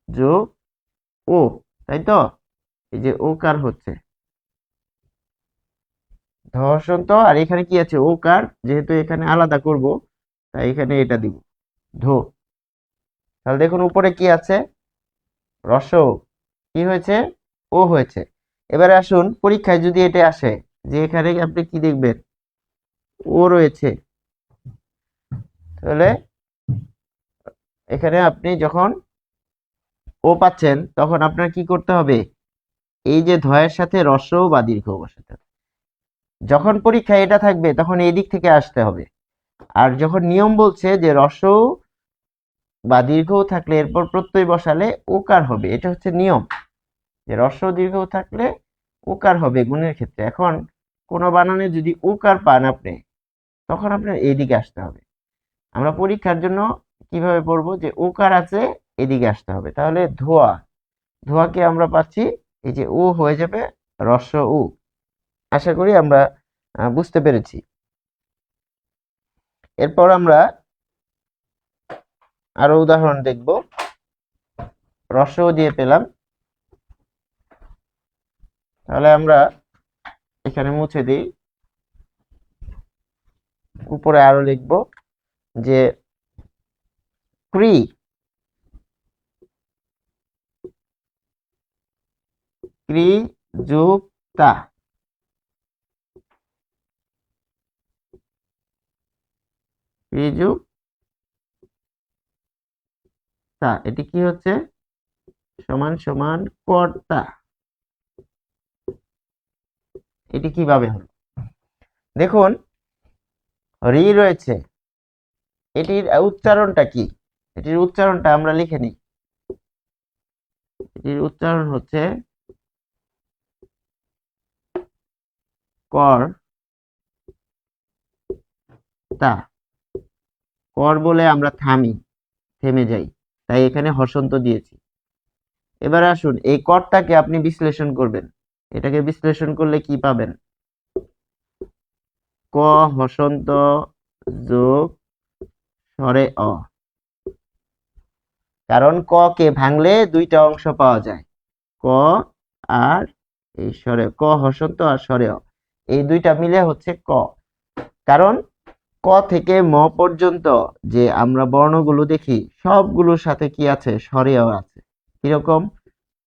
যোগ ও, তাই তো? এই যে ওকার হচ্ছে ধ হসন্ত, আর এখানে কি আছে? ওকার। যেহেতু এখানে আলাদা করব তাই এখানে এটা দিব, ধো। তাহলে দেখুন উপরে কি আছে? রস্বউ। কি হয়েছে? ও হয়েছে। এবারে আসুন পরীক্ষায় যদি এটা আসে যে এখানে আপনি কি দেখবেন? ও রয়েছে। তাহলে এখানে আপনি যখন ও পাচ্ছেন তখন আপনার কি করতে হবে? এই যে ধয়ের সাথে রস্বউ বা দীর্ঘ বসাতে হবে। যখন পরীক্ষায় এটা থাকবে তখন এই দিক থেকে আসতে হবে। আর যখন নিয়ম বলছে যে রস্বউ বা দীর্ঘ থাকলে এরপর প্রত্যয় বসালে ওকার হবে, এটা হচ্ছে নিয়ম, যে রস্বউ দীর্ঘ থাকলে ওকার হবে গুণের ক্ষেত্রে। এখন কোন বানানে যদি ওকার পান আপনি, তখন আপনার এইদিকে আসতে হবে। আমরা পরীক্ষার জন্য কিভাবে পড়বো? যে ওকার আছে, এদিকে আসতে হবে। তাহলে ধোয়া, ধোয়াকে আমরা পাচ্ছি এই যে ও হয়ে যাবে রস্বউ। আশা করি আমরা বুঝতে পেরেছি। এরপর আমরা আরো উদাহরণ দেখব। রস্বউ দিয়ে পেলাম, তাহলে আমরা এখানে মুছে দিই, উপরে আরো লিখব যে ক্রি, ক্রি যোগ তা, ক্রি যোগ তা, এটি কি হচ্ছে? সমান সমান কর্তা। এটি কিভাবে হলো? দেখুন, রি রয়েছে, এটির উচ্চারণটা কি? এটির উচ্চারণটা আমরা লিখে নিই। এটির উচ্চারণ হচ্ছে কর তা। কর বলে আমরা থামি, থেমে যাই, তাই এখানে হসন্ত দিয়েছি। এবার আসুন এই কর্তাকে আপনি বিশ্লেষণ করবেন। এটাকে বিশ্লেষণ করলে কি পাবেন? ক হসন্ত যোগ স্বরে অ। কারণ ক কে ভাঙলে দুইটা অংশ পাওয়া যায়, ক আর এই স্বরে ক হসন্ত আর স্বরে অ, এই দুইটা মিলে হচ্ছে ক। কারণ ক থেকে ম পর্যন্ত যে আমরা বর্ণগুলো দেখি সবগুলোর সাথে কি আছে? স্বরে অ আছে। কিরকম?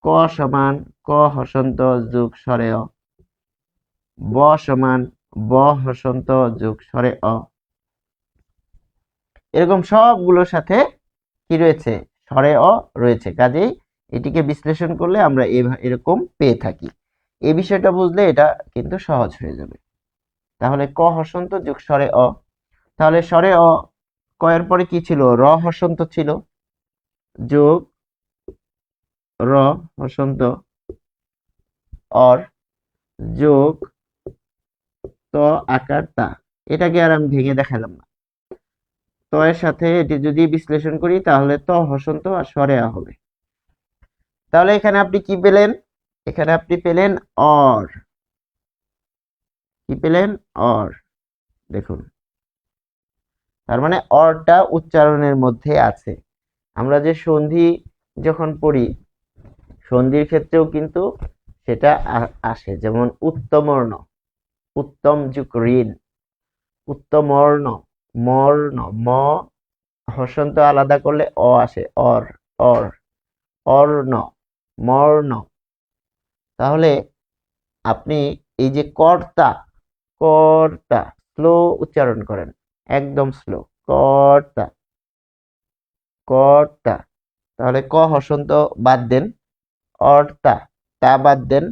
ক সমান ক হসন্ত যোগ স্বরে অ, ব সমান ব হসন্ত যোগ স্বরে অ, এরকম সবগুলোর সাথে কি রয়েছে? স্বরে অ রয়েছে। কাজেই এটিকে বিশ্লেষণ করলে আমরা এরকম পেয়ে থাকি। এই বিষয়টা বুঝলে এটা কিন্তু সহজ হয়ে যাবে। তাহলে ক হসন্ত যোগ স্বরে অ, তাহলে স্বরে অ ক এর পরে কি ছিল? র হসন্ত ছিল, যোগ র হসন্ত অর, যোগ ত আকার তা। এটাকে আর আমি ভেঙে দেখালাম না। ত এর সাথে এটি যদি বিশ্লেষণ করি তাহলে ত হসন্ত আর স্বরে আ হবে। তাহলে এখানে আপনি কি পেলেন? এখানে আপনি পেলেন অর। কি পেলেন? অর। দেখুন, তার মানে অরটা উচ্চারণের মধ্যে আছে। আমরা যে সন্ধি যখন পড়ি, সন্ধির ক্ষেত্রেও কিন্তু সেটা আসে। যেমন উত্তমর্ণ, উত্তম যুগ ঋণ, উত্তমর্ণ, মর্ণ, ম হসন্ত আলাদা করলে অ আসে, অর, অর, অর্ণ, মর্ণ। তাহলে আপনি এই যে কর্তা, কর্তা স্লো উচ্চারণ করেন, একদম স্লো, কর্তা, কর্তা। তাহলে ক হসন্ত বাদ দেন, অর্তা, তা বাদ দেন,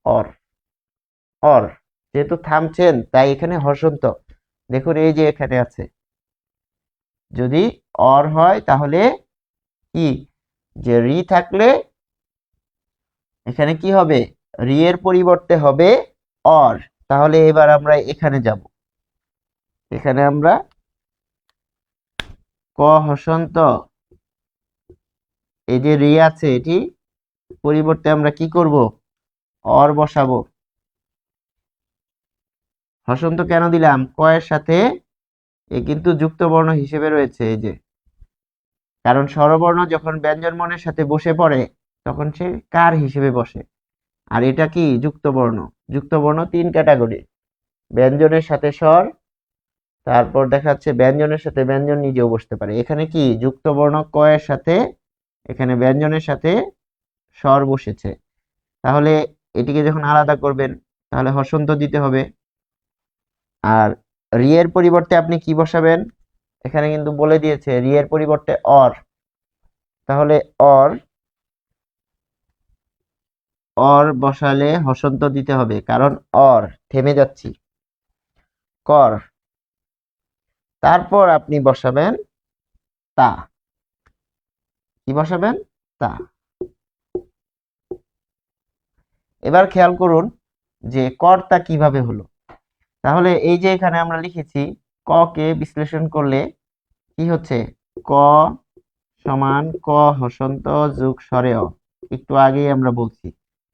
অর, অর। যেহেতু থামছেন তাই এখানে হসন্ত। দেখুন এই যে এখানে আছে, যদি অর হয় তাহলে কি? যে রি থাকলে এখানে কি হবে? রি এর পরিবর্তে হবে অর। তাহলে এবার আমরা এখানে যাব, এখানে আমরা ক হসন্ত, এই যে রি আছে এটি পরিবর্তে আমরা কি করব? অর বসাবো। হসন্ত কেন দিলাম? ক এর সাথে এ কিন্তু যুক্ত বর্ণ হিসেবে রয়েছে, এই যে। কারণ স্বরবর্ণ যখন ব্যঞ্জন বর্ণের সাথে বসে পড়ে তখন সে কার হিসেবে বসে। আর এটা কি? যুক্ত বর্ণ। যুক্ত বর্ণ তিন ক্যাটাগরি: ব্যঞ্জনের সাথে স্বর, তারপর দেখা যাচ্ছে ব্যঞ্জনের সাথে ব্যঞ্জন নিজেও বসতে পারে। এখানে কি? যুক্ত বর্ণ ক এর সাথে এখানে ব্যঞ্জনের সাথে স্বর বসেছে। তাহলে এটিকে যখন আলাদা করবেন তাহলে হসন্ত দিতে হবে। আর রি এর পরিবর্তে আপনি কি বসাবেন? এখানে কিন্তু বলে দিয়েছে রি এর পরিবর্তে অর। তাহলে অর, অর বসালে হসন্ত দিতে হবে, কারণ অর, থেমে যাচ্ছি, কর। তারপর আপনি বসাবেন তা। কি বসাবেন? তা। এবার খেয়াল করুন যে কর্তা কিভাবে হলো। তাহলে এই যে এখানে আমরা লিখেছি ক কে বিশ্লেষণ করলে কি হচ্ছে? ক সমান ক হসন্ত যোগ স্বরে অ। একটু আগেই আমরা বলছি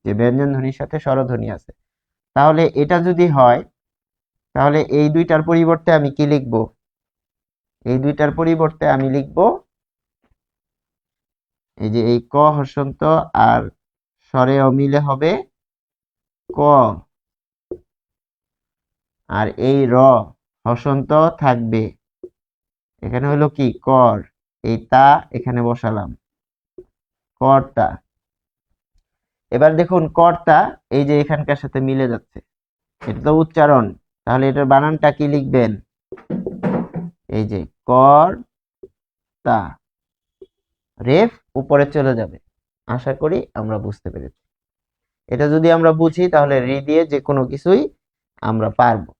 যে ব্যঞ্জন ধ্বনির সাথে স্বরধ্বনি আছে। তাহলে এটা যদি হয় তাহলে এই দুইটার পরিবর্তে আমি কি লিখব? এই দুইটার পরিবর্তে আমি লিখব এই যে এই ক হসন্ত আর স্বরে অ মিলে হবে ক, আর এই র হসন্ত থাকবে, এখানে হলো কি? কর। এই তা এখানে বসালাম, কর্তা। এবার দেখুন কর্তা এই যে এখানকার সাথে মিলে যাচ্ছে, এটা তো উচ্চারণ। তাহলে এটার বানানটা কি লিখবেন? এই যে কর তা, রেফ উপরে চলে যাবে। আশা করি আমরা বুঝতে পেরেছি। এটা যদি আমরা বুঝি তাহলে রি দিয়ে যে কোনো কিছুই আমরা পারবো।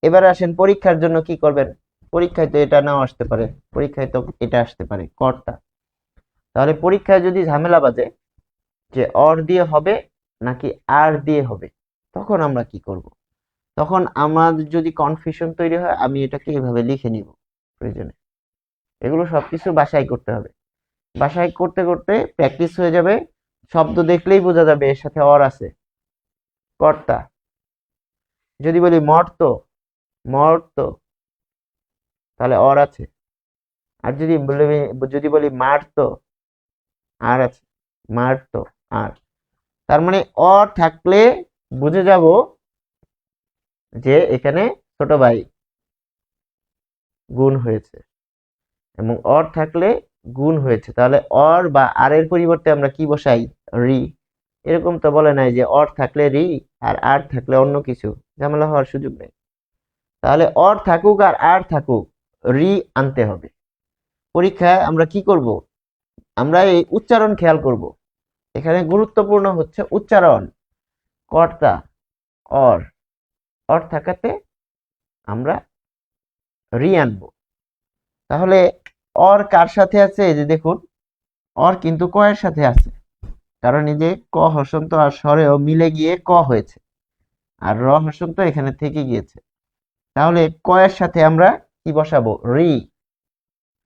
এবার আসেন পরীক্ষার জন্য কি করবেন? পরীক্ষায় তো এটা নাও আসতে পারে, পরীক্ষায় তো এটা আসতে পারে কর্তা। তাহলে পরীক্ষায় যদি ঝামেলা বাজে যে অর দিয়ে হবে নাকি আর দিয়ে হবে, তখন আমরা কি করব? তখন আমার যদি কনফিউশন তৈরি হয় আমি এটাকে এভাবে লিখে নিব প্রয়োজনে। এগুলো সবকিছু বাসায় করতে হবে। বাসায় করতে করতে প্র্যাকটিস হয়ে যাবে। শব্দ দেখলেই বোঝা যাবে এর সাথে অর আছে, কর্তা। যদি বলি মর্ত, মর্ত, তাহলে অর আছে। আর যদি বলি মারত, আর আছে, মারত, আর। তার মানে অর থাকলে বুঝে যাব যে এখানে ছোট ভাই গুণ হয়েছে, এবং অর থাকলে গুণ হয়েছে। তাহলে অর বা আর এর পরিবর্তে আমরা কি বসাই? রি। এরকম তো বলে নাই যে অর থাকলে রি আর আর থাকলে অন্য কিছু, ঝামেলা হওয়ার সুযোগ নেই। তাহলে অর থাকুক আর আর থাকুক, রি আনতে হবে। পরীক্ষায় আমরা কি করব? আমরা এই উচ্চারণ খেয়াল করব। এখানে গুরুত্বপূর্ণ হচ্ছে উচ্চারণ। কর্তা, অর, অর থাকাতে আমরা রি আনবো। তাহলে অর কার সাথে আছে? এই যে দেখুন, অর কিন্তু ক এর সাথে আছে, কারণ এই যে ক হসন্ত আর স্বরেও মিলে গিয়ে ক হয়েছে, আর র হসন্ত এখানে থেকে গিয়েছে। তাহলে ক এর সাথে আমরা কি বসাবো? রি।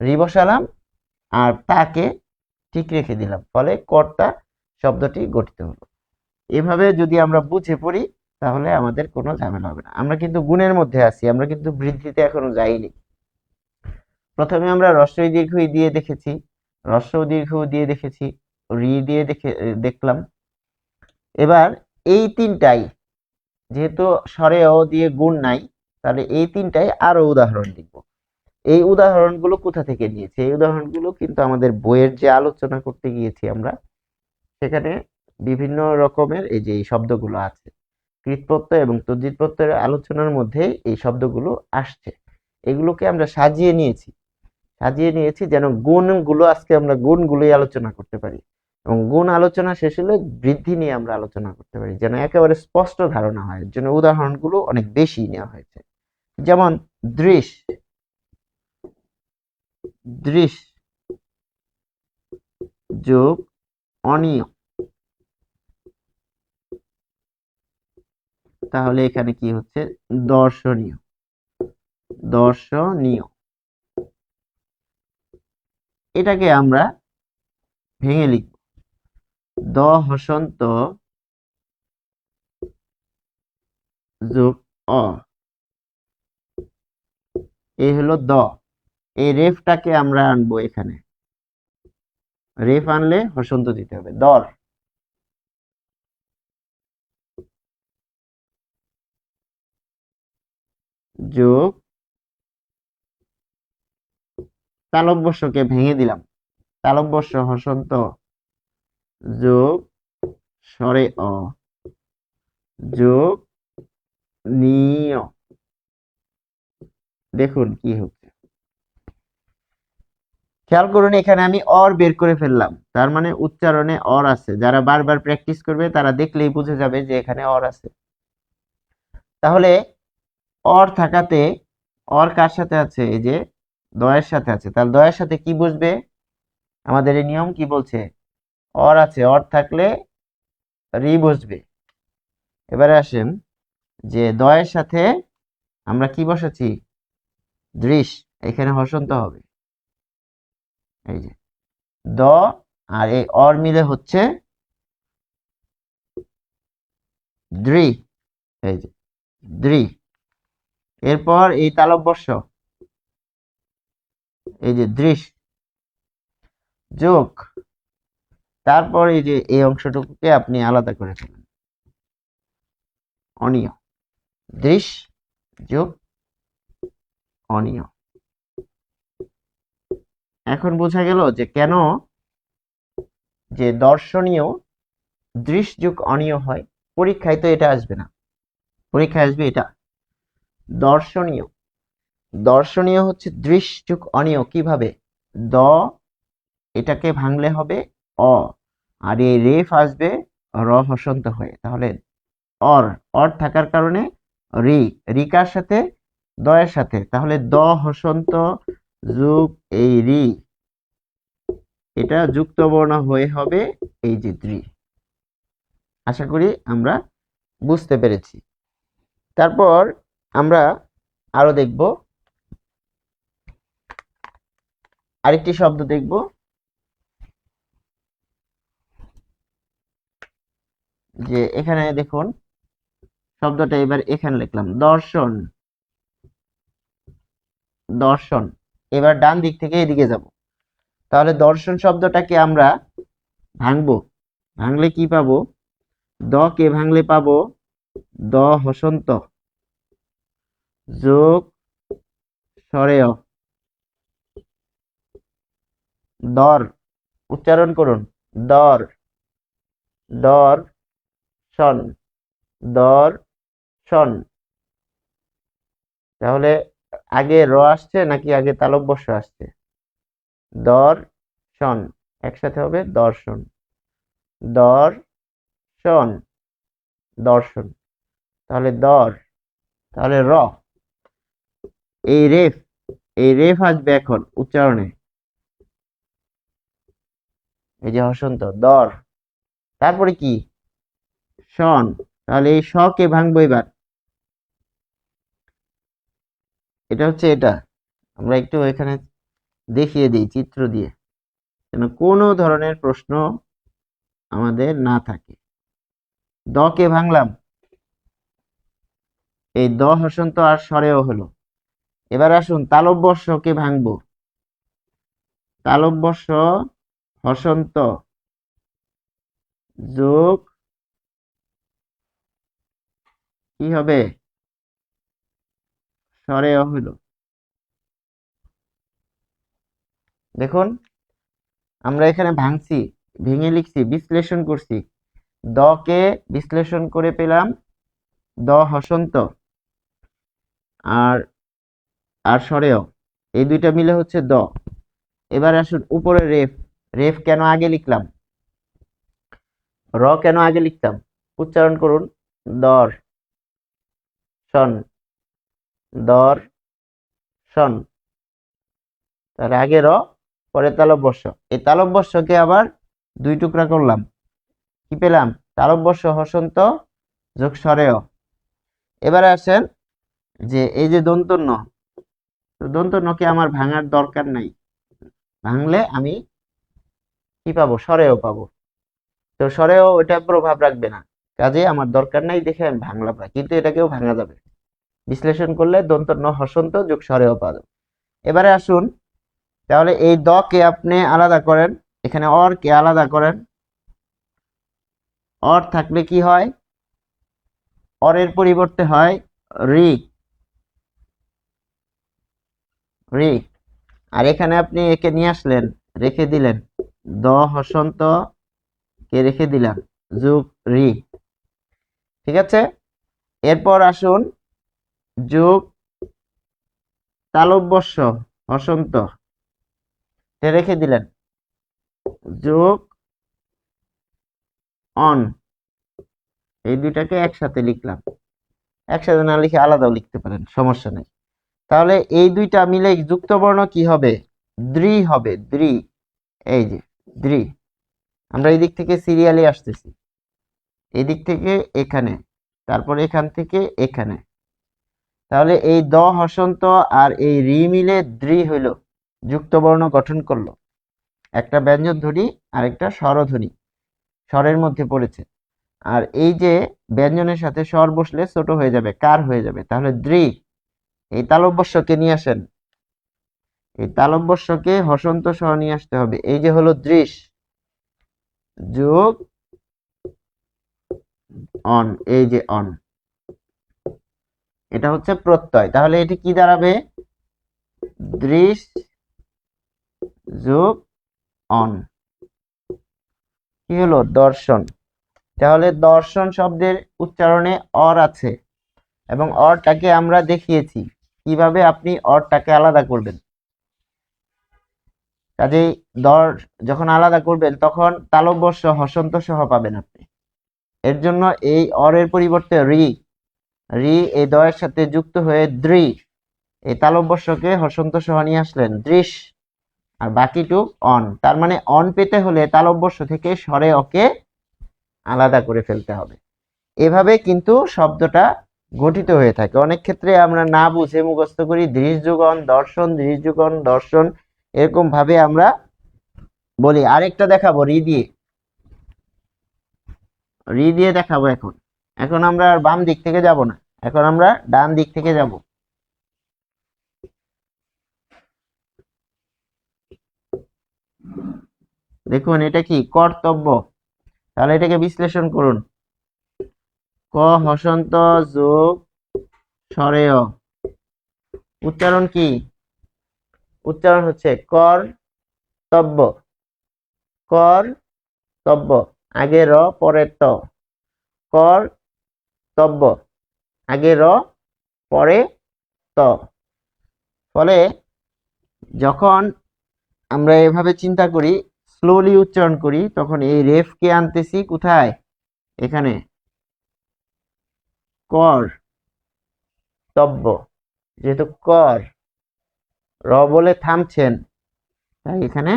রি বসালাম আর তাকে ঠিক রেখে দিলাম, ফলে কর্তা শব্দটি গঠিত হলো। এভাবে যদি আমরা বুঝে পড়ি তাহলে আমাদের কোনো ঝামেলা হবে না। আমরা কিন্তু গুণের মধ্যে আছি, আমরা কিন্তু বৃদ্ধিতে এখনো যাইনি। প্রথমে আমরা হ্রস্ব ই দীর্ঘ ই দিয়ে দেখেছি, হ্রস্ব ও দীর্ঘ উ দিয়ে দেখেছি, রি দিয়ে দেখলাম। এবার এই তিনটাই, যেহেতু স্বরে অ দিয়ে গুণ নাই, তাহলে এই তিনটাই আরো উদাহরণ লিখব। এই উদাহরণগুলো কোথা থেকে নিয়েছি? এই উদাহরণগুলো কিন্তু আমাদের বইয়ের যে আলোচনা করতে গিয়েছি আমরা, সেখানে বিভিন্ন রকমের এই যে এই শব্দগুলো আছে, কৃত প্রত্যয় এবং তদ্ধিত প্রত্যয়ের আলোচনার মধ্যে এই শব্দগুলো আসছে। এগুলোকে আমরা সাজিয়ে নিয়েছি যেন গুণগুলো, আজকে আমরা গুণগুলোই আলোচনা করতে পারি, এবং গুণ আলোচনা শেষ হলে বৃদ্ধি নিয়ে আমরা আলোচনা করতে পারি, যেন একেবারে স্পষ্ট ধারণা হয়। এর জন্য উদাহরণগুলো অনেক বেশি নেওয়া হয়েছে। যেমন দৃশ, দৃশ যোগ অনিয়, তাহলে এখানে কি হচ্ছে? দর্শনীয়, দর্শনীয়। এটাকে আমরা ভেঙে লিখব। দ হসন্ত যোগ অ, এই হলো দ। এই রেফটাকে আমরা আনবো এখানে, রেফ আনলে হসন্ত দিতে হবে। দর যোগ তালব্যস্যকে ভেঙে দিলাম, তালব্যস্য হসন্ত যোগ স্বরে অ যোগ নিয়। দেখুন কি হচ্ছে, খেয়াল করুন, এখানে আমি অর বের করে ফেললাম, তার মানে উচ্চারণে অর আছে। যারা বারবার প্র্যাকটিস করবে তারা দেখলেই বুঝে যাবে যে এখানে অর আছে। তাহলে অর থাকাতে, অর কার সাথে আছে? এই যে দয়ের সাথে আছে, তাহলে দয়ের সাথে কি বসবে? আমাদের এই নিয়ম কি বলছে? অর আছে, অর থাকলে রি বসবে। এবারে আসেন যে দয়ের সাথে আমরা কি বসাচ্ছি? দৃশ, এখানে হসন্ত হবে। এই যে দ আর এই অর মিলে হচ্ছে দ্রি, এই যে দ্রি। এরপর এই তালব্যস্য, এই যে দৃশ যোগ, তারপর এই যে এই অংশটুকুকে আপনি আলাদা করে ফেলেন, অনিয়। দৃশ যোগ অনিয়। এখন বোঝা গেল যে কেন যে দর্শনীয় দৃশ যোগ অনিয় হয়। পরীক্ষায় তো এটা আসবে না, পরীক্ষায় আসবে এটা দর্শনীয়। দর্শনীয় হচ্ছে দৃশ যোগ অনিয়। কিভাবে? দ, এটাকে ভাঙলে হবে অ, আর এই রেফ আসবে র হসন্ত হয়ে, তাহলে অর, অর থাকার কারণে রি, রি কার সাথে? দয়ের সাথে, তাহলে দ হসন্ত যোগ এই রি, এটা যুক্ত বর্ণ হয়ে হবে এই যে দ্রি। আশা করি আমরা বুঝতে পেরেছি। তারপর আমরা আরো দেখব, আরেকটি শব্দ দেখব। যে এখানে দেখুন শব্দটা এবার এখানে লিখলাম দর্শন, দর্শন। এবার ডান দিক থেকে এদিকে যাব, তাহলে দর্শন শব্দটাকে আমরা ভাঙবো। ভাঙলে কি পাবো? দ কে ভাঙলে পাবো দ হসন্ত যোগ সরেয়, দর, উচ্চারণ করুন, দর, দর শন, দর শন। তাহলে আগে র আসছে নাকি আগে তালব্য শ আসছে? দর্শন, একসাথে হবে দর্শন, দর্শন, দর্শন। তাহলে দর, তাহলে র, এই রেফ, এই রেফ আসবে এখন উচ্চারণে, এই যে হসন্ত দর, তারপরে কি শন, তাহলে এই শ কে ভাঙবো এবার। এটা হচ্ছে এটা, আমরা একটু এখানে দেখিয়ে দিই চিত্র দিয়ে, যেন কোনো ধরনের প্রশ্ন আমাদের না থাকে। দ কে ভাঙলাম, এই দ হসন্ত আর স্বরেও হলো। এবার আসুন তালব্য শ কে ভাঙবো, তালব্য শ হসন্ত যোগ কি হবে স্বরেও হলো। দেখুন আমরা এখানে ভাঙছি, ভেঙে লিখছি, বিশ্লেষণ করছি। দ কে বিশ্লেষণ করে পেলাম দ হসন্ত আর আর স্বরেয়, এই দুইটা মিলে হচ্ছে দ। এবার আসুন উপরে রেফ, রেফ কেন আগে লিখলাম, র কেন আগে লিখতাম? উচ্চারণ করুন, দর শন, দর শন। তাহলে আগে র, পরে তালব্য শ। এই তালব্য কে আবার দুই টুকরা করলাম, কি পেলাম? তালব্য শ হসন্ত যোগ স্বরেয়। এবারে আসেন যে এই যে দন্তন্য, দন্তন্যকে আমার ভাঙার দরকার নাই, ভাঙলে আমি কি পাবো? স্বরেও পাবো। তো স্বরেও ওইটা প্রভাব রাখবে না, কাজে আমার দরকার নাই দেখে আমি ভাঙলাম না, কিন্তু এটাকেও ভাঙা যাবে। বিশ্লেষণ করলে দন্তন্য হসন্ত যোগ স্বরেও পাবো। এবারে আসুন, তাহলে এই দ কে আপনি আলাদা করেন, এখানে অর কে আলাদা করেন। অর থাকলে কি হয়? অরের পরিবর্তে হয় রি, রি। আর এখানে আপনি একে নিয়ে আসলেন, রেখে দিলেন, দ হসন্ত কে রেখে দিলাম যোগ রি, ঠিক আছে। এরপর আসুন যোগ তালব্য শ হসন্ত রেখে দিলেন যোগ অন, এই দুইটাকে একসাথে লিখলাম। একসাথে না লিখে আলাদাও লিখতে পারেন, সমস্যা নেই। তাহলে এই দুইটা মিলে যুক্ত বর্ণ কি হবে? দ্রি হবে, দ্রি। এই যে দ্রি, আমরা এই দিক থেকে সিরিয়ালি আসতেছি, এই দিক থেকে এখানে, তারপর এখান থেকে এখানে। তাহলে এই দ হসন্ত আর এই রি মিলে দ্রি হইল, যুক্ত বর্ণ গঠন করলো। একটা ব্যঞ্জন ধ্বনি আর একটা স্বরধ্বনি স্বরের মধ্যে পড়েছে। আর এই যে ব্যঞ্জনের সাথে স্বর বসলে ছোট হয়ে যাবে, কার হয়ে যাবে। তাহলে দ্রি, এই তালব্যস্যকে নিয়ে আসেন, এই তালব্যস্যকে হসন্ত সহ নিয়ে আসতে হবে। এই যে হলো দৃশ যোগ অন, এই যে অন, এটা হচ্ছে প্রত্যয়। তাহলে এটি কি দাঁড়াবে? দৃশ যোগ অন, কি হলো? দর্শন। তাহলে দর্শন শব্দের উচ্চারণে অর আছে এবং অরটাকে আমরা দেখিয়েছি কিভাবে আপনি অরটাকে আলাদা করবেন। কাজেই দর যখন আলাদা করবেন তখন তালব্য শ হসন্ত সহ পাবেন আপনি। এর জন্য এই অরের পরিবর্তে রি, রি এই দয়ের সাথে যুক্ত হয়ে দ্রি, এই তালব্যকে হসন্ত সহ নিয়ে আসলেন দৃশ, আর বাকিটুক অন। তার মানে অন পেতে হলে তালব্যস্য থেকে স্বরে অকে আলাদা করে ফেলতে হবে। এভাবে কিন্তু শব্দটা গঠিত হয়ে থাকে। অনেক ক্ষেত্রে আমরা না বুঝে মুখস্থ করি দৃশ যুগন দর্শন, দৃশ যুগন দর্শন, এরকম ভাবে আমরা বলি। আরেকটা দেখাবো রি দিয়ে, রি দিয়ে দেখাবো। এখন এখন আমরা আর বাম দিক থেকে যাব না, এখন আমরা ডান দিক থেকে যাব। দেখুন এটা কি কর্তব্য, তাহলে এটাকে বিশ্লেষণ করুন। ক হসন্ত যোগ সরেয়, উচ্চারণ কি? উচ্চারণ হচ্ছে কর্তব্য, কর্তব্য, আগে র পরে ত, কর্তব্য, আগে র পরে ত। ফলে যখন আমরা এভাবে চিন্তা করি, স্লোলি উচ্চারণ করি, তখন এই রেফকে আনতেছি কোথায়? এখানে কর্তব্য, যেহেতু কর র বলে থামছেন, তাই এখানে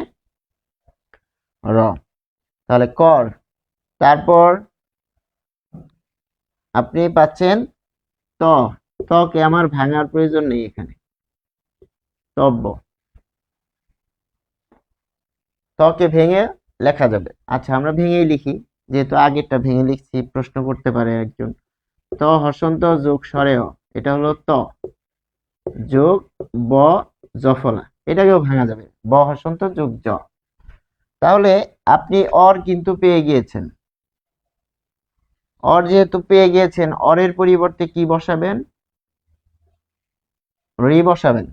র, তাহলে কর। তারপর আপনি পাচ্ছেন ত, তকে আমার ভাঙার প্রয়োজন নেই, এখানে তব্য, তকে ভেঙে লেখা যাবে। আচ্ছা আমরা ভেঙেই লিখি, যেহেতু আগেরটা ভেঙে লিখছি, প্রশ্ন করতে পারে একজন। ত হসন্ত যোগ সরেয়, এটা হলো ত যোগ ব জফলা, এটাকেও ভাঙা যাবে, ব হসন্ত যোগ জ। তাহলে আপনি অর কিন্তু পেয়ে গিয়েছেন। অর যেহেতু পেয়ে গিয়েছেন, অরের পরিবর্তে কি বসাবেন? রি বসাবেন।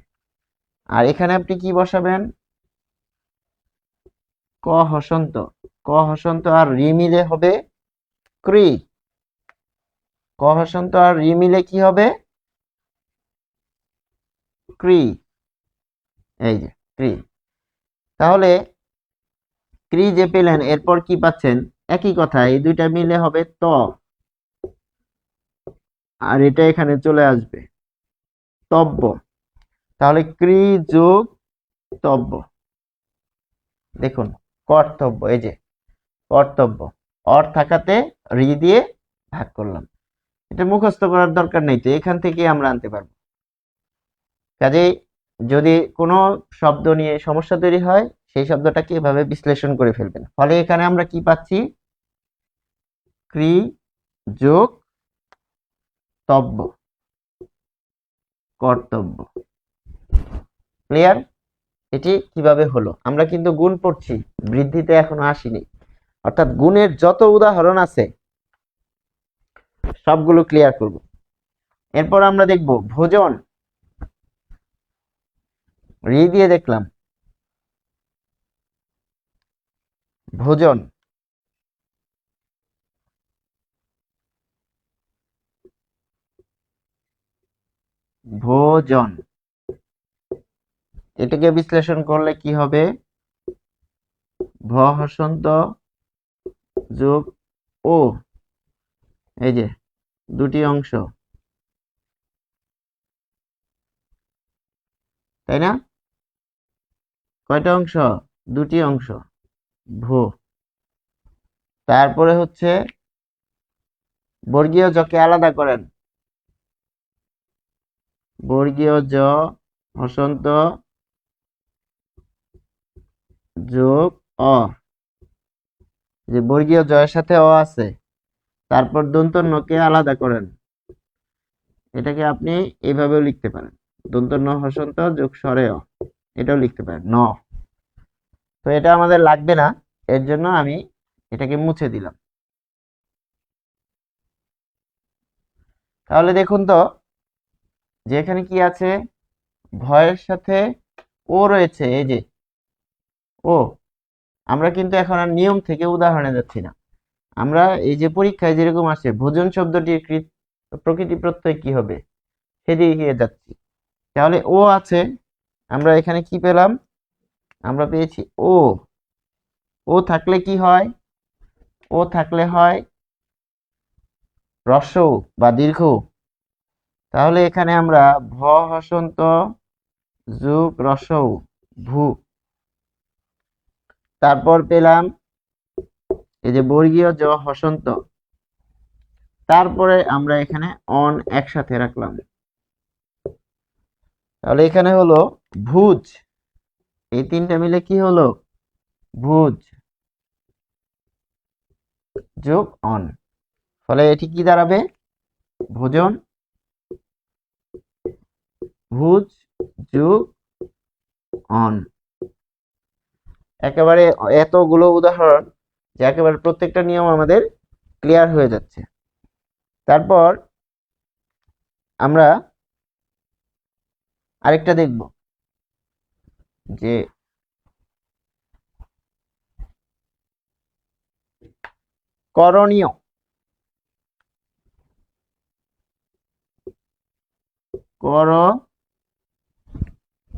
আর এখানে আপনি কি বসাবেন? ক হসন্ত, ক হসন্ত আর রি মিলে হবে ক্রি, ক হসন্ত আর রি মিলে কি হবে? ক্রি, এই যে ক্রি। তাহলে ক্রি যে পেলেন, এরপর কি পাচ্ছেন? একই কথা, এই দুইটা মিলে হবে ত, আর এটা এখানে চলে আসবে তব্য। তাহলে ক্রি যোগ তব্য, দেখুন কর্তব্য, এই যে কর্তব্য, অর থাকাতে রি দিয়ে ভাগ করলাম। এটা মুখস্থ করার দরকার নেই, তো এখান থেকে আমরা আনতে পারবো। কাজেই যদি কোনো শব্দ নিয়ে সমস্যা তৈরি হয়, সেই শব্দটাকে এভাবে বিশ্লেষণ করে ফেলবেন। ফলে এখানে আমরা কি পাচ্ছি? ক্রি যোগ তব্য, কর্তব্য। ক্লিয়ার? এটি কিভাবে হলো? আমরা কিন্তু গুণ পড়ছি, বৃদ্ধিতে এখনো আসিনি, অর্থাৎ গুণের যত উদাহরণ আছে সবগুলো ক্লিয়ার করব। এরপর আমরা দেখব ভোজন, রি দিয়ে দেখলাম ভোজন, ভোজন, এটাকে বিশ্লেষণ করলে কি হবে? ভ হসন্ত যোগ ও, এই যে দুটি অংশ, তাই না? কয়টা অংশ? দুটি অংশ, ভো। তারপরে হচ্ছে বর্গীয় জকে আলাদা করেন, বর্গীয় জ হসন্ত যোগ অ, যে বর্গীয় জয়ের সাথে অ আছে, তারপর দন্ত নকে আলাদা করেন। এটাকে আপনি এইভাবেও লিখতে পারেন, দন্ত ন হসন্ত যোগ স্বরে অ, এটাও লিখতে পারেন ন। তো এটা আমাদের লাগবে না, এর জন্য আমি এটাকে মুছে দিলাম। তাহলে দেখুন তো, যে এখানে কি আছে? ভয়ের সাথে ও রয়েছে, এই যে ও। আমরা কিন্তু এখন আর নিয়ম থেকে উদাহরণে যাচ্ছি না, আমরা এই যে পরীক্ষায় যেরকম আসে ভোজন শব্দটির প্রকৃতি প্রত্যয় কি হবে সেদিকে যাচ্ছি। তাহলে ও আছে, আমরা এখানে কি পেলাম? আমরা পেয়েছি ও। ও থাকলে কি হয়? ও থাকলে হয় হ্রস্ব বা দীর্ঘ। তাহলে এখানে আমরা ভ হসন্ত যোগ হ্রস্ব ভু, তারপর পেলাম এই যে বর্গীয় জ হসন্ত, তারপরে আমরা এখানে অন একসাথে রাখলাম। তাহলে এখানে হলো ভুজ, এই তিনটা মিলে কি হলো? ভুজ যোগ অন। ফলে এটি কি দাঁড়াবে? ভোজন, ভুজ যোগ অন। একেবারে এতগুলো উদাহরণ যে একেবারে প্রত্যেকটা নিয়ম আমাদের ক্লিয়ার হয়ে যাচ্ছে। তারপর আমরা আরেকটা দেখব যে করণীয়।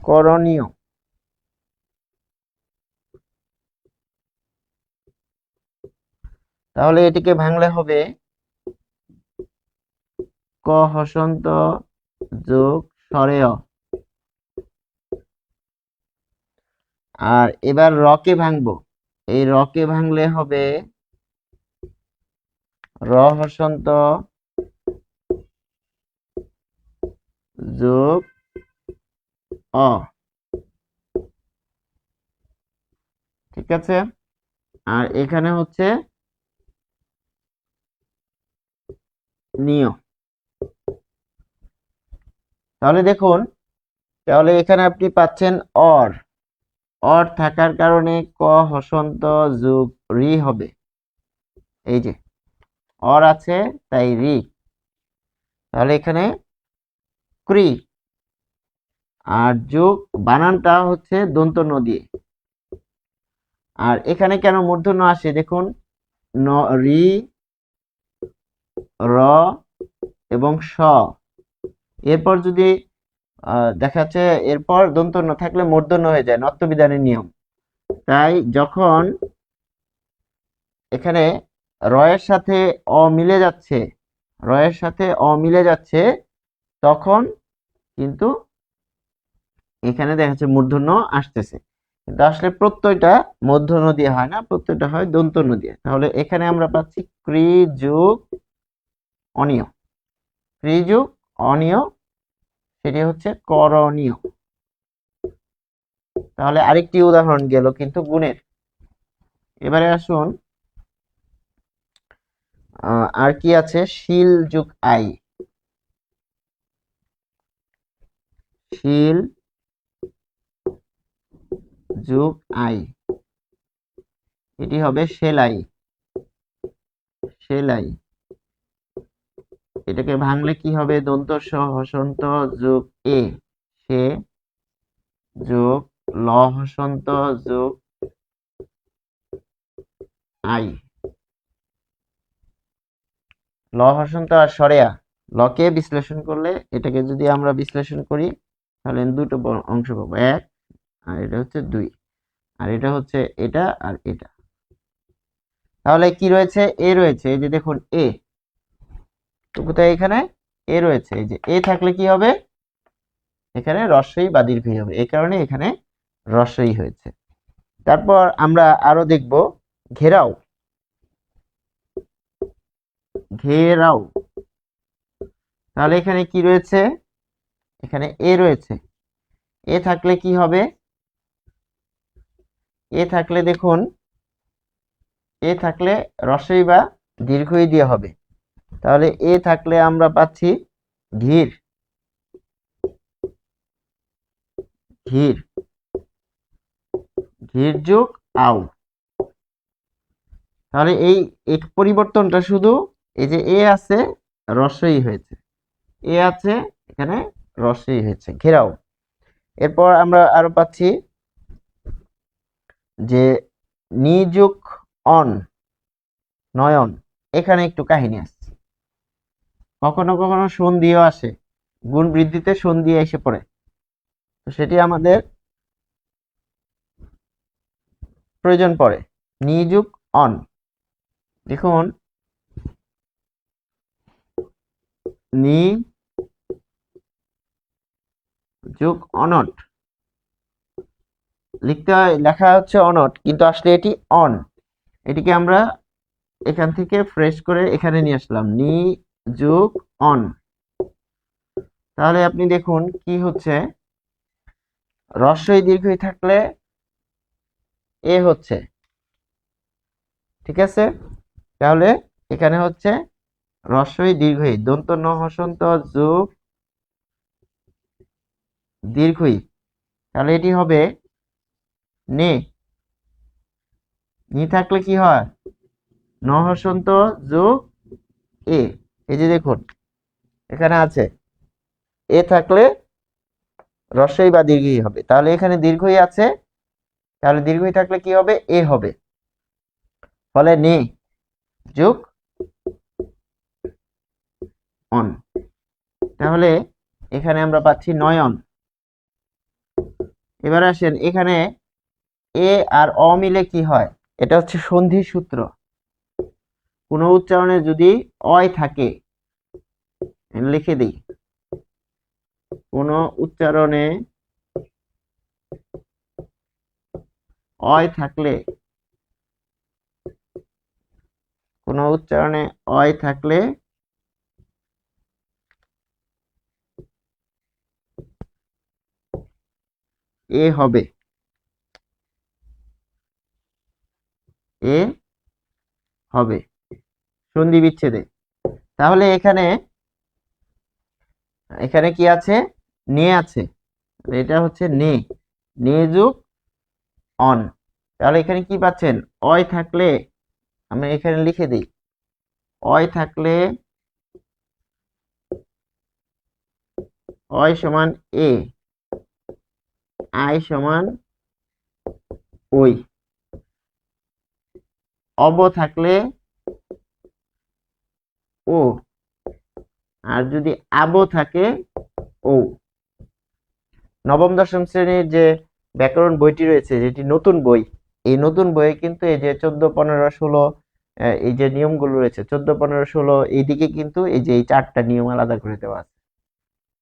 করণীয় তাহলে এটিকে ভাঙলে হবে ক হসন্ত যোগ সরেয়। আর এবার রকে ভাঙবো, এই রকে ভাঙলে হবে র হসন্ত যোগ অ। ঠিক আছে, আর এখানে হচ্ছে নিয়। তাহলে দেখুন, তাহলে এখানে আপনি পাচ্ছেন অর। অর থাকার কারণে ক হসন্ত যোগ রি হবে। এই যে অর আছে তাই রি, তাহলে এখানে ক্রি। আর যোগ বানানটা হচ্ছে দন্ত ন দিয়ে। আর এখানে কেন মূর্ধন্য আসে দেখুন, রি, র এবং স। এরপর যদি দেখা যাচ্ছে এরপর দন্ত ন থাকলে মূর্ধন্য হয়ে যায়, নত্যবিধানের নিয়ম। তাই যখন এখানে রয়ের সাথে অ মিলে যাচ্ছে, রয়ের সাথে অ মিলে যাচ্ছে, তখন কিন্তু এখানে দেখা যাচ্ছে মূর্ধন্য আসতেছে। কিন্তু আসলে প্রত্যয়টা মূর্ধন্য দিয়ে হয় না, প্রত্যয়টা হয় দন্ত ন দিয়ে। তাহলে এখানে আমরা পাচ্ছি ক্রি যোগ অনিয়। ক্রি যোগ অনিয়, সেটি হচ্ছে করণীয়। তাহলে আরেকটি উদাহরণ গেল কিন্তু গুণের। এবারে আসুন আর কি আছে, শিল যোগ আই। শিল যোগ আই, এটি হবে সেলাই। সেলাই, এটাকে ভাঙলে কি হবে? দন্ত স হসন্ত যোগ এ, সে যোগ ল হসন্ত যোগ আই। ল হসন্ত আর সরেয়া, লকে বিশ্লেষণ করলে, এটাকে যদি আমরা বিশ্লেষণ করি তাহলে দুটো অংশ পাবো, এক আর এটা হচ্ছে দুই, আর এটা হচ্ছে এটা আর এটা। তাহলে কি রয়েছে? এ রয়েছে, এই যে দেখুন এ, তো কোথায়? এখানে এ রয়েছে। এই যে এ থাকলে কি হবে? এখানে রস্বই বা দীর্ঘই হবে, এই কারণে এখানে রস্বই হয়েছে। তারপর আমরা আরো দেখব ঘেরাও। ঘেরাও, তাহলে এখানে কি রয়েছে? এখানে এ রয়েছে। এ থাকলে কি হবে? এ থাকলে দেখুন, এ থাকলে রস্বই বা দীর্ঘই দিয়ে হবে। তাহলে এ থাকলে আমরা পাচ্ছি ঘির। ঘির, ঘির যোগ আউ। তাহলে এই পরিবর্তনটা শুধু এই যে এ আছে রস্বই হয়েছে, এ আছে এখানে রস্বই হয়েছে, ঘেরাও। এরপর আমরা আরো পাচ্ছি যে নিযুক অন, নয়ন। এখানে একটু কাহিনী আছে, কখনো কখনো সন্ধিও আসে, গুণ বৃদ্ধিতে সন্ধি এসে পড়ে, তো সেটি আমাদের প্রয়োজন পড়ে। নিযুক অন, দেখুন নি যোগ অনট, লেখা হচ্ছে অনট, কিন্তু আসলে এটি অন। এটিকে আমরা এখান থেকে ফ্রেশ করে এখানে নিয়ে আসলাম, নি যোগ অন। তাহলে আপনি দেখুন কি হচ্ছে, রস্বই দীর্ঘই থাকলে এ হচ্ছে, ঠিক আছে। তাহলে এখানে হচ্ছে রস্বই দীর্ঘই, দন্ত ন হসন্ত যোগ দীর্ঘই, তাহলে এটি হবে নে। নি থাকলে কি হয়? ন হসন্ত যোগ এ। এই যে দেখুন এখানে আছে এ থাকলে রস্বই বা দীর্ঘই হবে, তাহলে এখানে দীর্ঘই আছে, তাহলে দীর্ঘই থাকলে কি হবে? এ হবে। ফলে নে যোগ অন, তাহলে এখানে আমরা পাচ্ছি নয়ন। এবার আসেন এখানে এ আর অ মিলে কি হয়? এটা হচ্ছে সন্ধি সূত্র। কোন উচ্চারণে যদি অয় থাকে, লিখে দিই, কোন উচ্চারণে অয় থাকলে, কোন উচ্চারণে অয় থাকলে এ হবে, এ হবে সন্ধি বিচ্ছেদে। তাহলে এখানে এখানে কি আছে? নে আছে, এটা হচ্ছে নে, নে যোগ অন। তাহলে এখানে কি পাচ্ছেন? অয় থাকলে, আমি এখানে লিখে দিই, অয় থাকলে অয় সমান এ, আই সমান ওই। অব থাকলে ও, আর যদি আব থাকে ও। নবম দশম শ্রেণীর যে ব্যাকরণ বইটি রয়েছে, যেটি নতুন বই, এই নতুন বইয়ে কিন্তু এই যে 14, 15, 16 এই যে নিয়মগুলো রয়েছে, 14, 15, 16 এইদিকে কিন্তু এই যে এই 4টা নিয়ম আলাদা করে দেওয়া আছে।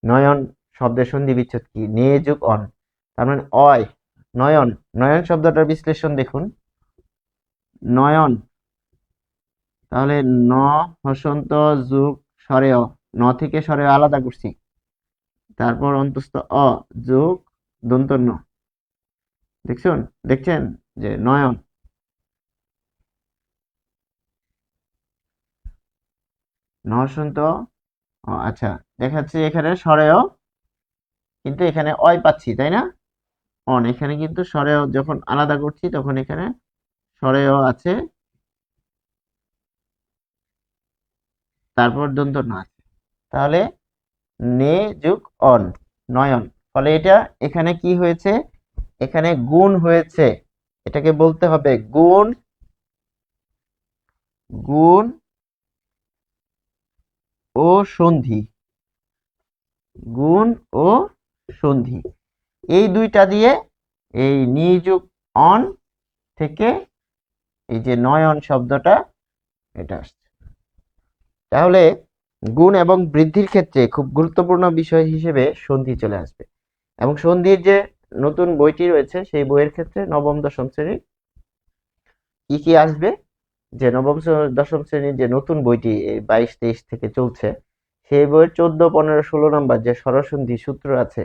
নয়ন শব্দের সন্ধি বিচ্ছেদ কি? নে যোগ অন, তার মানে অয় নয়ন। নয়ন শব্দটার বিশ্লেষণ দেখুন, নয়ন, তাহলে ন হসন্ত যোগ স্বরেয়, ন থেকে স্বরেয় আলাদা করছি, তারপর অন্তস্থ অ যোগ দন্ত ন। দেখছেন যে নয়ন, ন হসন্ত, আচ্ছা দেখাচ্ছে এখানে স্বরেয়, কিন্তু এখানে অয় পাচ্ছি তাই না? অন, এখানে কিন্তু স্বরেয় যখন আলাদা করছি তখন এখানে স্বরেয় আছে, তারপর দন্ত ন আছে, তাহলে নে যোগ অন, নয়ন। ফলে এটা এখানে কি হয়েছে? এখানে গুণ হয়েছে, এটাকে বলতে হবে গুণ, গুণ ও সন্ধি, গুণ ও সন্ধি। এই দুইটা দিয়ে এই নি যোগ অন থেকে এই যে নয়ন শব্দটা এটা আসছে। তাহলে গুণ এবং বৃদ্ধির ক্ষেত্রে খুব গুরুত্বপূর্ণ বিষয় হিসেবে সন্ধি চলে আসবে, এবং সন্ধির যে নতুন বইটি রয়েছে সেই বইয়ের ক্ষেত্রে নবম দশম শ্রেণীর কি কি আসবে, যে নবম দশম শ্রেণীর যে নতুন বইটি 22, 23 থেকে চলছে, সেই বইয়ের 14, 15, 16 নম্বর যে স্বরসন্ধি সূত্র আছে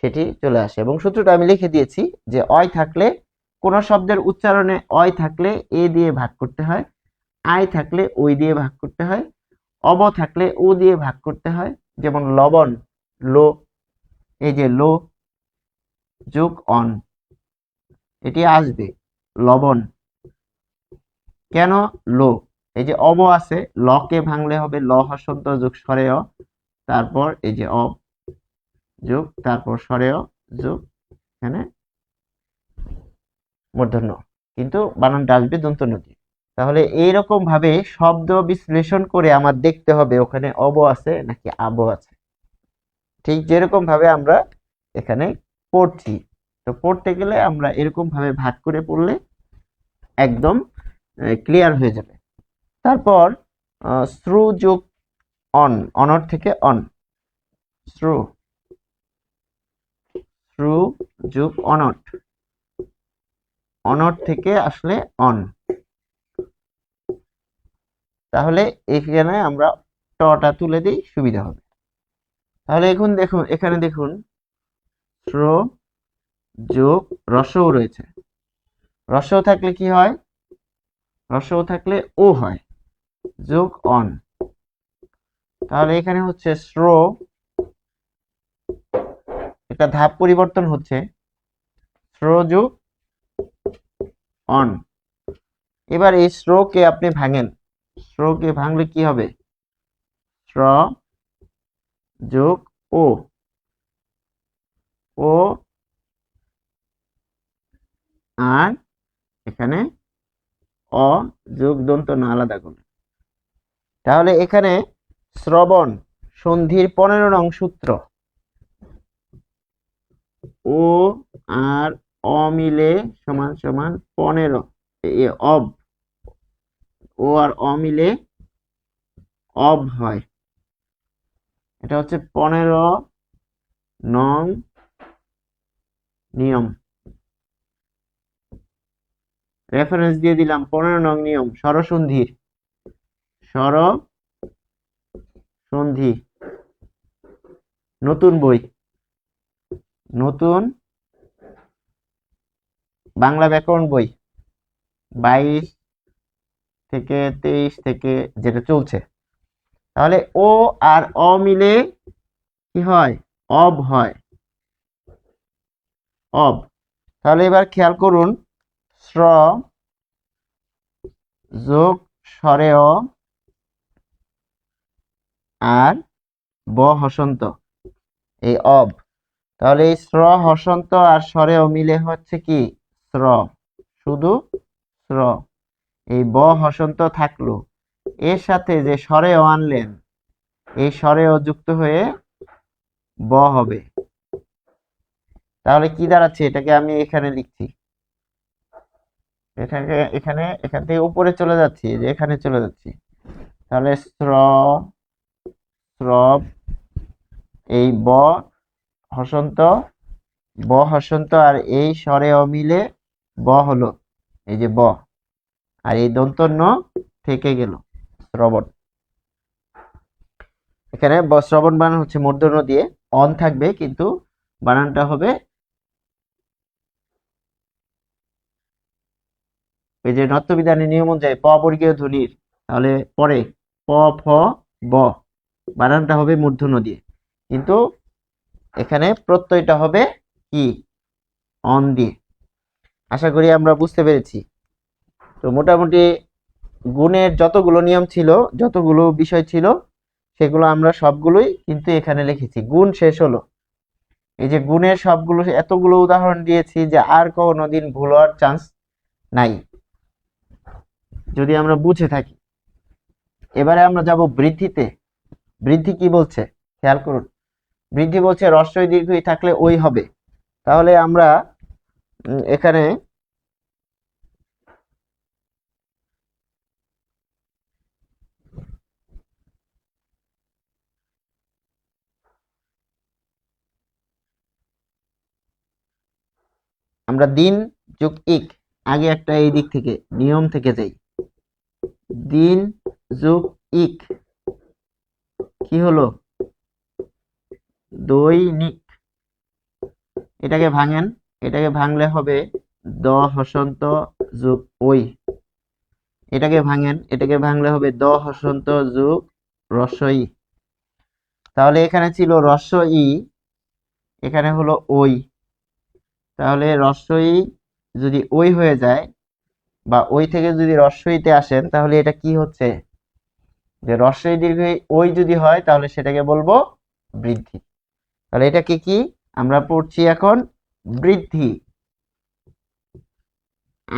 সেটি চলে আসে। এবং সূত্রটা আমি লিখে দিয়েছি যে অয় থাকলে, কোন শব্দের উচ্চারণে অয় থাকলে এ দিয়ে ভাগ করতে হয়, আই থাকলে ওই দিয়ে ভাগ করতে হয়, অব থাকলে ও দিয়ে ভাগ করতে হয়। যেমন লবণ, লো, এই যে লো যোগ অন, এটি আসবে লবণ। কেন লো? এই যে অব আছে, লকে ভাঙলে হবে ল হসন্ত যোগ স্বরেয়, তারপর এই যে অব যোগ তারপর স্বরেয় যোগ এখানে মূর্ধন্য, কিন্তু বানানটা আসবে দন্ত ন দিয়ে। তাহলে এইরকম ভাবে শব্দ বিশ্লেষণ করে আমার দেখতে হবে ওখানে অব আছে নাকি আব আছে, ঠিক যেরকম ভাবে আমরা এখানে পড়ছি। তো পড়তে গেলে আমরা এরকম ভাবে ভাগ করে পড়লে একদম ক্লিয়ার হয়ে যাবে। তারপর শ্রু যোগ অন, অনর থেকে অন, শ্রু, শ্রু যোগ অনট, অনট থেকে আসলে অন। তাহলে এখানে আমরা টটা তুলে দিই, সুবিধা হবে। তাহলে এখন দেখুন, এখানে দেখুন শ্র যোগ রসও রয়েছে, রসও থাকলে কি হয়? রসও থাকলে ও হয়, যোগ অন, তাহলে এখানে হচ্ছে শ্র, একটা ধাপ পরিবর্তন হচ্ছে, শ্র যোগ অন। এবার এই শ্রকে আপনি ভাঙেন, শ্রকে ভাঙলে কি হবে? শ্র যোগ ও, ও আর এখানে অ যোগ দন্ত না আলাদা করলে, তাহলে এখানে শ্রবণ সন্ধির 15 নং সূত্র, ও আর অ মিলে সমান সমান 15, অব, ও আর অ মিলে অব হয়। এটা হচ্ছে 15 নং নিয়ম, রেফারেন্স দিয়ে দিলাম 15 নং নিয়ম স্বরসন্ধির, স্বরসন্ধি, নতুন বই, নতুন বাংলা ব্যাকরণ বই 22 থেকে 23 থেকে যেটা চলছে। তাহলে ও আর অ মিলে কি হয়? অব হয়, অব। তাহলে এবার খেয়াল করুন, শ্র যোগ স্বরে অ আর ব হসন্ত, এই অব। তাহলে এই শ্র হসন্ত আর স্বরে অ মিলে হচ্ছে কি? শ্র, শুধু শ্র। এই ব হসন্ত থাকলো, এর সাথে যে স্বরে অ আনলেন, এই স্বরে অ যুক্ত হয়ে ব হবে। তাহলে কি দাঁড়াচ্ছে? এটাকে আমি এখানে লিখছি, এটাকে এখানে, এখান থেকে উপরে চলে যাচ্ছি, যে এখানে চলে যাচ্ছি। তাহলে শ্রব, এই ব হসন্ত, ব হসন্ত আর এই স্বরে অমিলে ব হলো, এই যে ব, আর এই দন্তন্য থেকে গেল শ্রবণ। এখানে শ্রবণ বানান হচ্ছে মূর্ধন্য দিয়ে, অন থাকবে কিন্তু বানানটা হবে এই যে নত্যবিধানের নিয়ম অনুযায়ী প বর্গীয় ধ্বনির, তাহলে পরে প ফ ব বানানটা হবে মূর্ধন্য দিয়ে, কিন্তু এখানে প্রত্যয়টা হবে কি? অন দিয়ে। আশা করি আমরা বুঝতে পেরেছি। তো মোটামুটি গুণের যতগুলো নিয়ম ছিল, যতগুলো বিষয় ছিল, সেগুলো আমরা সবগুলোই কিন্তু এখানে লিখেছি। গুণ শেষ হলো। এই যে গুণের সবগুলো, এতগুলো উদাহরণ দিয়েছি যে আর কোনোদিন ভুল হওয়ার চান্স নাই যদি আমরা বুঝে থাকি। এবারে আমরা যাব বৃদ্ধিতে। বৃদ্ধি কি বলছে খেয়াল করুন, বৃদ্ধি বলছে হ্রস্বই দীর্ঘই থাকলে ওই হবে। তাহলে আমরা এখানে আমরা দিন যোগ ইক, আগে একটা এই দিক থেকে নিয়ম থেকে যাই, দিন যোগ ইক কি হলো? দৈনিক। এটাকে ভাঙেন, এটাকে ভাঙলে হবে দ হসন্ত যোগ ওই। এটাকে ভাঙেন, এটাকে ভাঙলে হবে দ হসন্ত যোগ রস্বই। তাহলে এখানে ছিল রস্বই, এখানে হলো ওই। তাহলে রস্বই যদি ওই হয়ে যায়, বা ওই থেকে যদি রস্বইতে আসেন, তাহলে এটা কি হচ্ছে? যে রস্বই দীর্ঘই ওই যদি হয়, তাহলে সেটাকে বলবো বৃদ্ধি। তাহলে এটাকে কি আমরা পড়ছি এখন? বৃদ্ধি।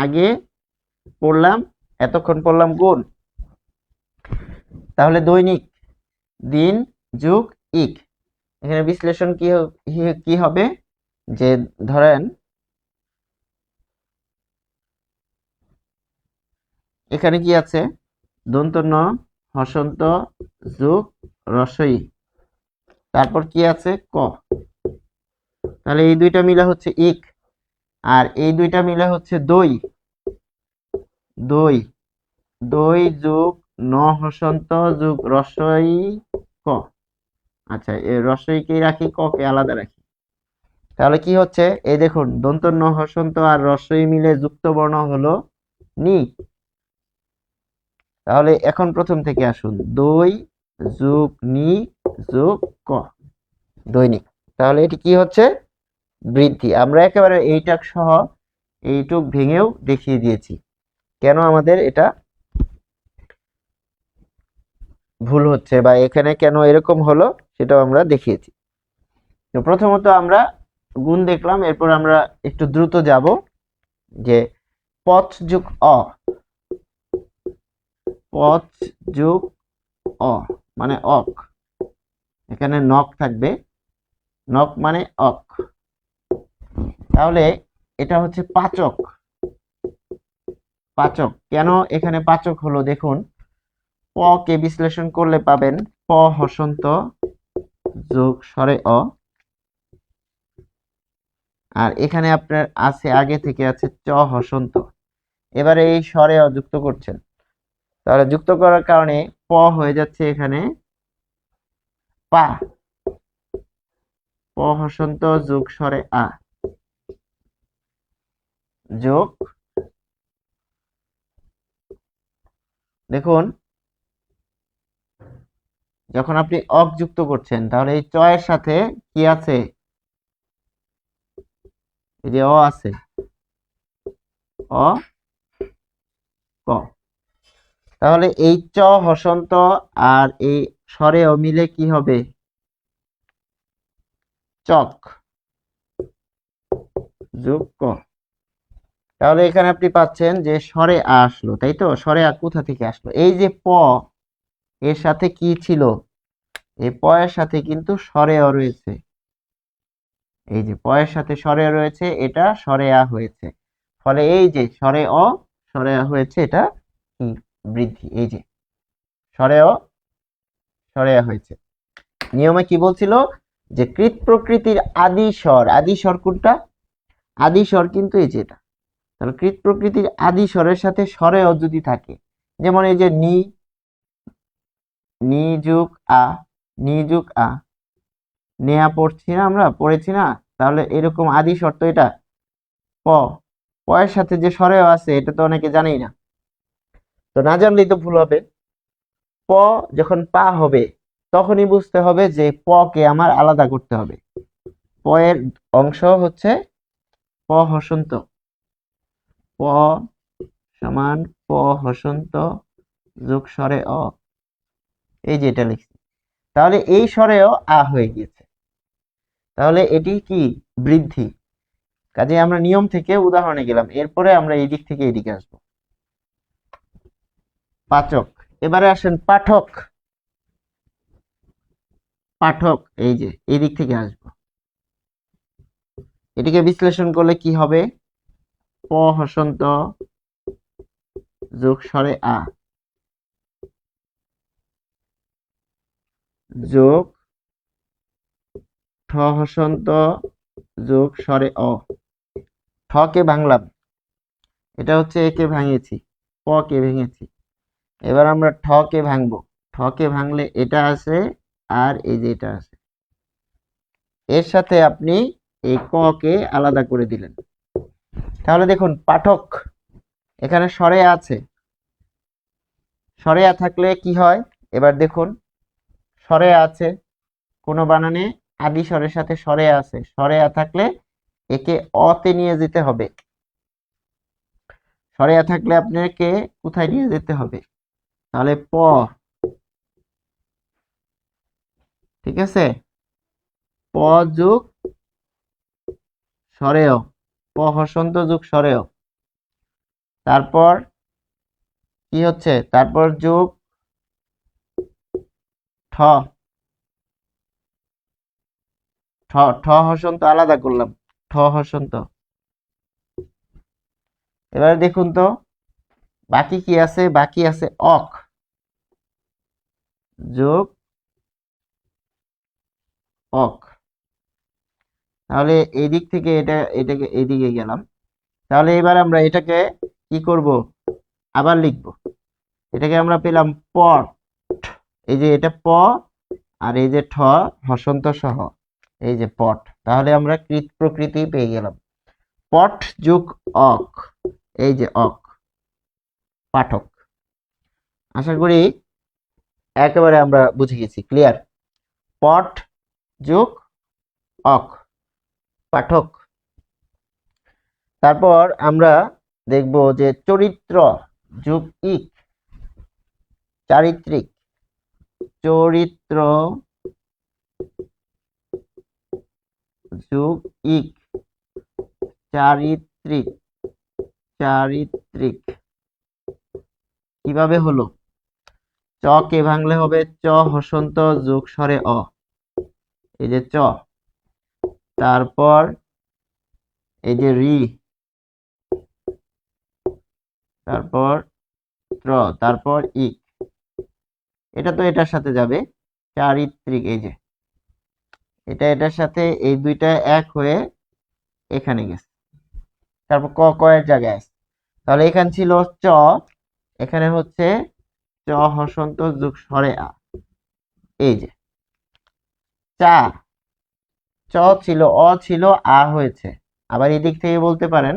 আগে পড়লাম, এতক্ষণ পড়লাম গুণ। তাহলে দৈনিক, দিন যোগ ইক, এখানে বিশ্লেষণ কি হবে? যে ধরেন এখানে কি আছে? দন্ত ন হসন্ত যোগ রসই, তারপর কি আছে? ক। তাহলে এই দুইটা মিলে হচ্ছে ইক, আর এই দুইটা মিলে হচ্ছে দই। দই, দই যোগ ন হসন্ত যোগ রসই ক। আচ্ছা, এই রসইকে রাখি, ক কে আলাদা রাখি। তাহলে কি হচ্ছে? এই দেখুন, দন্ত ন হসন্ত আর রসই মিলে যুক্ত বর্ণ হলো নি। তাহলে এখন প্রথম থেকে আসুন, দই যোগ নি যোগ ক, দৈনিক। তাহলে এটি কি হচ্ছে? বৃদ্ধি। আমরা একেবারে এইটাক সহ এইটুক ভেঙেও দেখিয়ে দিয়েছি কেন আমাদের এটা ভুল হচ্ছে বা এখানে কেন এরকম হলো সেটাও আমরা দেখিয়েছি। তো প্রথমত আমরা গুণ দেখলাম, এরপর আমরা একটু দ্রুত যাব যে পথ যোগ অ, পথ যোগ অ মানে অক, এখানে নক থাকবে, নক মানে অক। তাহলে এটা হচ্ছে পাচক। পাচক কেন এখানে পাচক হলো দেখুন, প কে বিশ্লেষণ করলে পাবেন প হসন্ত যোগ স্বরে অ, আর এখানে আপনার আছে আগে থেকে আছে চ হসন্ত। এবারে এই স্বরে অ যুক্ত করছেন, তাহলে যুক্ত করার কারণে প হয়ে যাচ্ছে এখানে পা, প হসন্ত যোগ স্বরে আ যোগ, দেখুন যখন আপনি অক যুক্ত করছেন তাহলে এই চ এর সাথে কি আছে? এই যে অ আছে, অ ক। তাহলে এই চ হসন্ত আর এই স্বরে অ মিলে কি হবে? চক যোগ ক। তাহলে এখানে আপনি পাচ্ছেন যে স্বরে আ আসলো, তাই তো? স্বরে আ কোথা থেকে আসলো? এই যে প এর সাথে কি ছিল? এই প এর সাথে কিন্তু স্বরে অ রয়েছে, এই যে প এর সাথে স্বরে অ রয়েছে, এটা স্বরে আ হয়েছে। ফলে এই যে স্বরে অ স্বরে আ হয়েছে, এটা কি? বৃদ্ধি। এই যে স্বরে অ স্বরে আ হয়েছে। নিয়মে কি বলছিল যে কৃত প্রকৃতির আদি স্বর, আদি স্বর কোনটা? আদি স্বর কিন্তু এই যে এটা। তাহলে কৃত প্রকৃতির আদি স্বরের সাথে স্বরে অ যদি থাকে, যেমন এই যে নি, নি যুগ আ, নি যুগ আ, নেয়া পড়ছি না, আমরা পড়েছি না? তাহলে এরকম আদি স্বর তো এটা প, প এর সাথে যে স্বরে অ আছে এটা তো অনেকে জানেই না, তো না জানলেই তো ভুল হবে। প যখন পা হবে তখনই বুঝতে হবে যে প কে আমার আলাদা করতে হবে। প এর অংশ হচ্ছে প হসন্ত, প সমান প হসন্ত যোগ স্বরে অ, এই যে এটা লিখছি। তাহলে এই স্বরেও আ হয়ে গিয়েছে, তাহলে এটি কি? বৃদ্ধি। কাজে আমরা নিয়ম থেকে উদাহরণে গেলাম, এরপরে আমরা এই দিক থেকে এদিকে আসবো। পাচক। এবারে আসেন পাঠক। পাঠক এই যে এই দিক থেকে আসবো, এটিকে বিশ্লেষণ করলে কি হবে? প হসন্ত যোগ স্বরে আ যোগ ঠ হসন্ত যোগ স্বরে অ। ঠ কে ভাঙলাম, এটা হচ্ছে একে ভাঙিয়েছি, প কে ভেঙেছি। এবার আমরা ঠ কে ভাঙবো, ঠ কে ভাঙলে এটা আছে আর এই যে এটা আছে, এর সাথে আপনি এই ক কে আলাদা করে দিলেন। তাহলে দেখুন পাঠক এখানে স্বরে আছে, স্বরে আ থাকলে কি হয়? এবার দেখুন স্বরে আছে, কোন বানানে আদি স্বরের সাথে স্বরে আছে, স্বরে আ থাকলে একে অতে নিয়ে যেতে হবে। স্বরে আ থাকলে আপনাকে কোথায় নিয়ে যেতে হবে? তাহলে প, ঠিক আছে? প যোগ স্বরে অ, প হসন্ত যোগ স্বরে অ। তারপর কি হচ্ছে? তারপর যোগ ঠ, ঠ ঠ হসন্ত আলাদা করলাম, ঠ হসন্ত। এবারে দেখুন তো বাকি কি আছে? বাকি আছে অক যোগ অক। তাহলে এই দিক থেকে এটাকে এইদিকে গেলাম। তাহলে এবার আমরা এটাকে কি করব? আবার লিখব। এটাকে আমরা পেলাম পট, এই যে এটা প আর এই যে ঠ হসন্ত সহ, এই যে পট। তাহলে আমরা কৃত প্রকৃতি পেয়ে গেলাম, পট যোগ অক, এই যে অক, পাঠক। আশা করি একেবারে আমরা বুঝে গেছি, ক্লিয়ার। পট যোগ অক, পাঠক। তারপর আমরা দেখব যে চরিত্র যোগ ইক, চারিত্রিক। চরিত্র যোগ ইক, চারিত্রিক। চারিত্রিক কিভাবে হলো? চ কে ভাঙলে হবে চ হসন্ত যোগ স্বরে অ, এই যে চ। তারপর এই যে রি, তারপর ত্র, তারপর ইক। এটা তো এটার সাথে যাবে, চারিত্রিক। এই যে এটা এটার সাথে, এই দুইটা এক হয়ে এখানে গেছে, তারপর ক ক এর জায়গায় আছে। তাহলে এখানে ছিল চ, এখানে হচ্ছে চ হসন্ত যোগ স্বরে আ, এই যে চা। চ ছিল, অ ছিল, আ হয়েছে। আবার এদিক থেকে বলতে পারেন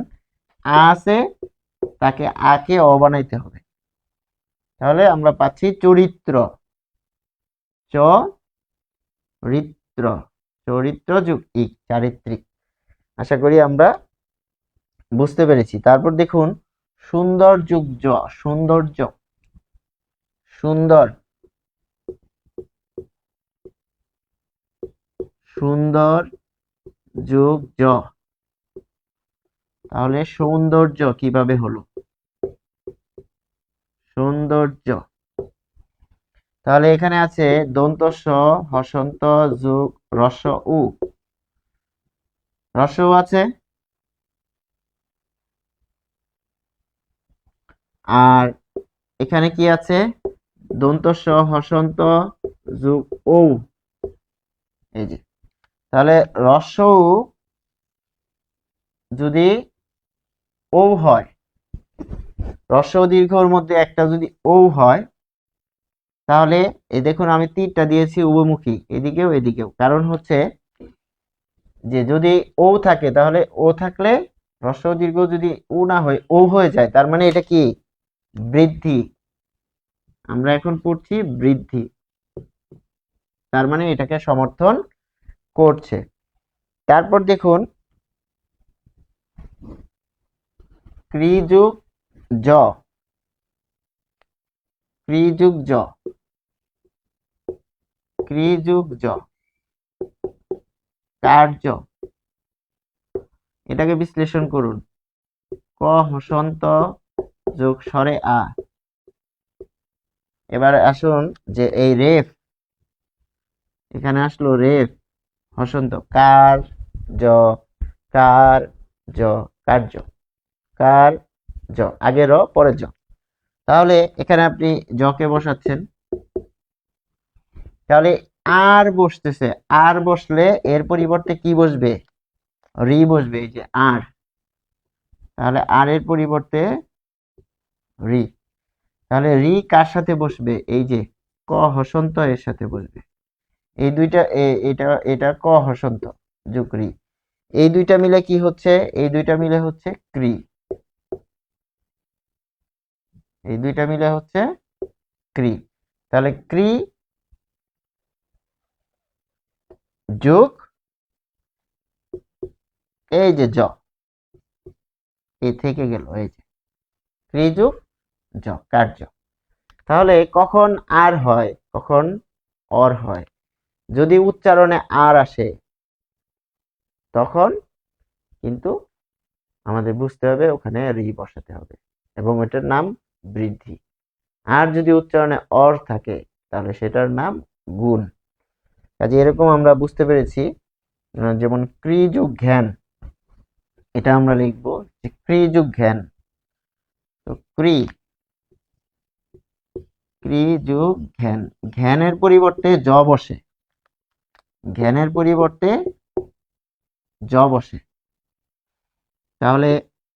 আ আছে, তাকে আ কে অ বানাইতে হবে। তাহলে আমরা পাচ্ছি চরিত্র, চরিত্র। চরিত্র যোগ ইক, চারিত্রিক। আশা করি আমরা বুঝতে পেরেছি। তারপর দেখুন সুন্দর যোগ জ, সৌন্দর্য। সুন্দর, সুন্দর যোগ জ, তাহলে সৌন্দর্য কিভাবে হলো? সৌন্দর্য। তাহলে এখানে আছে দন্ত স হসন্ত যোগ রস উ, রস উ আছে। আর এখানে কি আছে? দন্ত স হসন্ত যোগ ও, এই যে। তাহলে রস উ যদি ও হয়, রস ও দীর্ঘর মধ্যে একটা যদি ও হয়, তাহলে এই দেখুন আমি তীরটা দিয়েছি উভমুখী, এদিকেও এদিকেও। কারণ হচ্ছে যে যদি ও থাকে, তাহলে ও থাকলে হ্রস্ব ও দীর্ঘ যদি উ না হয় ও হয়ে যায়, তার মানে এটা কি? বৃদ্ধি। আমরা এখন পড়ছি বৃদ্ধি, তার মানে এটাকে সমর্থন করছে। তারপর দেখুন ক্রি যোগ জ, ক্রি যোগ জ, ক্রি যোগ জ, কার্য। এটাকে বিশ্লেষণ করুন। ক হসন্ত যোগ স্বরে আ। এবার আসুন যে এই রেফ, এখানে আসলো রেফ হসন্ত, কার্য, কার্য, কার্য, কার্য, আগে র পরে জ। তাহলে এখানে আপনি জ কে বসাচ্ছেন, তাহলে আর বসতেছে। আর বসলে এর পরিবর্তে কি বসবে? রি বসবে, এই যে আর। তাহলে আর এর পরিবর্তে রি। তাহলে রি কার সাথে বসবে? এই যে ক হসন্ত এর সাথে বসবে। এই দুইটা এটা এটা ক হসন্ত যোগ রি, এই দুইটা মিলে কি হচ্ছে? এই দুইটা মিলে হচ্ছে ক্রি, এই দুইটা মিলে হচ্ছে ক্রি। তাহলে ক্রি যোগ এই যে জ, এই থেকে গেল, এই যে ক্রি যোগ জ, কার্য। তাহলে কখন আর হয়, কখন অর হয়? যদি উচ্চারণে আর আসে, তখন কিন্তু আমাদের বুঝতে হবে ওখানে রি বসাতে হবে এবং এটার নাম বৃদ্ধি। আর যদি উচ্চারণে অর থাকে, তাহলে সেটার নাম গুণ। কাজে এরকম আমরা বুঝতে পেরেছি। যেমন ক্রি যোগ জ্ঞান, এটা আমরা লিখব যে ক্রি যোগ জ্ঞান। তো ক্রি, ক্রি যোগ জ্ঞান, জ্ঞানের পরিবর্তে জ বসে, জ্ঞানের পরিবর্তে জ বসে। তাহলে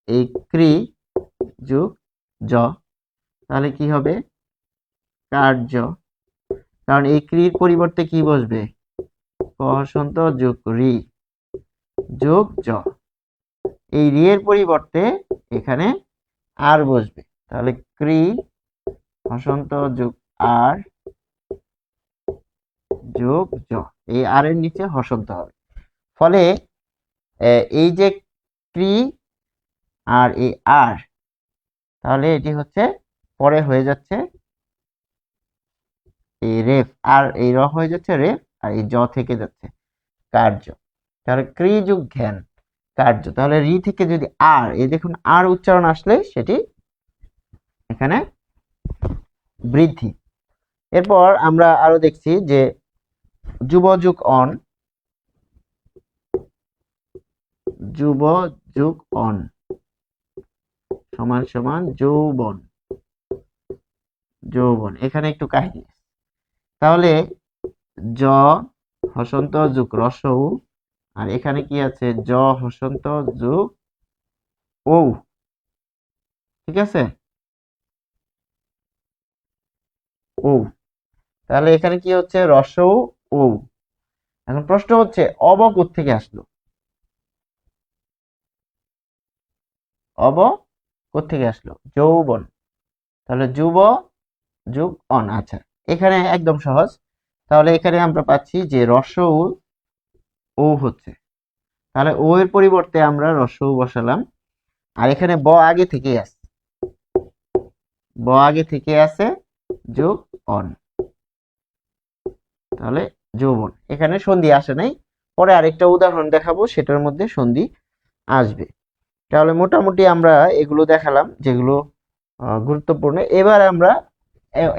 এই ক্রি যোগ জ, তাহলে কি হবে? কার্য। কারণ এই ক্রির পরিবর্তে কি বসবে? ক হসন্ত যোগ রি যোগ জ। এই রি এর পরিবর্তে এখানে আর বসবে, তাহলে ক্রি হসন্ত যোগ আর যোগ জ, এই আর এর নিচে হসন্ত হবে। ফলে এই যে ক্রি আর এই আর, তাহলে এটি হচ্ছে পরে হয়ে যাচ্ছে এই রেফ, আর এই র হয়ে যাচ্ছে রেফ, আর এই জ থেকে যাচ্ছে কার্য। তাহলে ক্রি যোগ জ্ঞান কার্য। তাহলে রি থেকে যদি আর, এই দেখুন আর উচ্চারণ আসলে সেটি এখানে বৃদ্ধি। এরপর আমরা আরো দেখছি যে যুব যোগ অন, যুব যোগ অন সমান সমান যৌবন, যৌবন। এখানে একটু কাহিনী। তাহলে জ হসন্ত যোগ রসৌ, আর এখানে কি আছে জ হসন্ত যোগ ও, ঠিক আছে ও। তাহলে এখানে কি হচ্ছে রসৌ ও। এখন প্রশ্ন হচ্ছে অব কোত্থেকে আসলো, অব কোত্থেকে আসলো, যৌবন। তাহলে যুব যোগ অন। আচ্ছা, এখানে একদম সহজ। তাহলে এখানে আমরা পাচ্ছি যে রসৌ ও হচ্ছে, তাহলে ও এর পরিবর্তে আমরা রসৌ বসালাম। আর এখানে ব আগে থেকেই আছে, ব আগে থেকে আছে যোগ অন, তাহলে যৌবন। এখানে সন্ধি আসে নাই, পরে আরেকটা উদাহরণ দেখাবো সেটার মধ্যে সন্ধি আসবে। তাহলে মোটামুটি আমরা এগুলো দেখালাম যেগুলো গুরুত্বপূর্ণ। এবার আমরা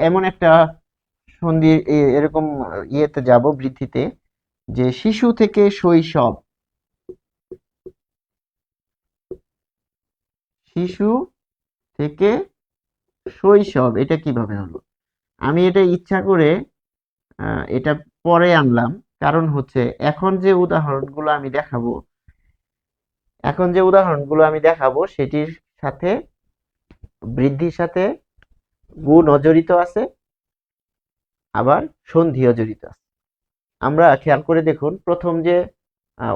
এমন একটা সন্ধি এরকম ইয়েতে যাব, বৃদ্ধিতে, যে শিশু থেকে শৈশব, শিশু থেকে শৈশব, এটা কিভাবে হলো? আমি এটা ইচ্ছা করে এটা পরে আনলাম, কারণ হচ্ছে এখন যে উদাহরণগুলো আমি দেখাবো সেটির সাথে, বৃদ্ধির সাথে গুণও জড়িত আছে, আবার সন্ধিও জড়িত আছে। আমরা খেয়াল করে দেখুন, প্রথম যে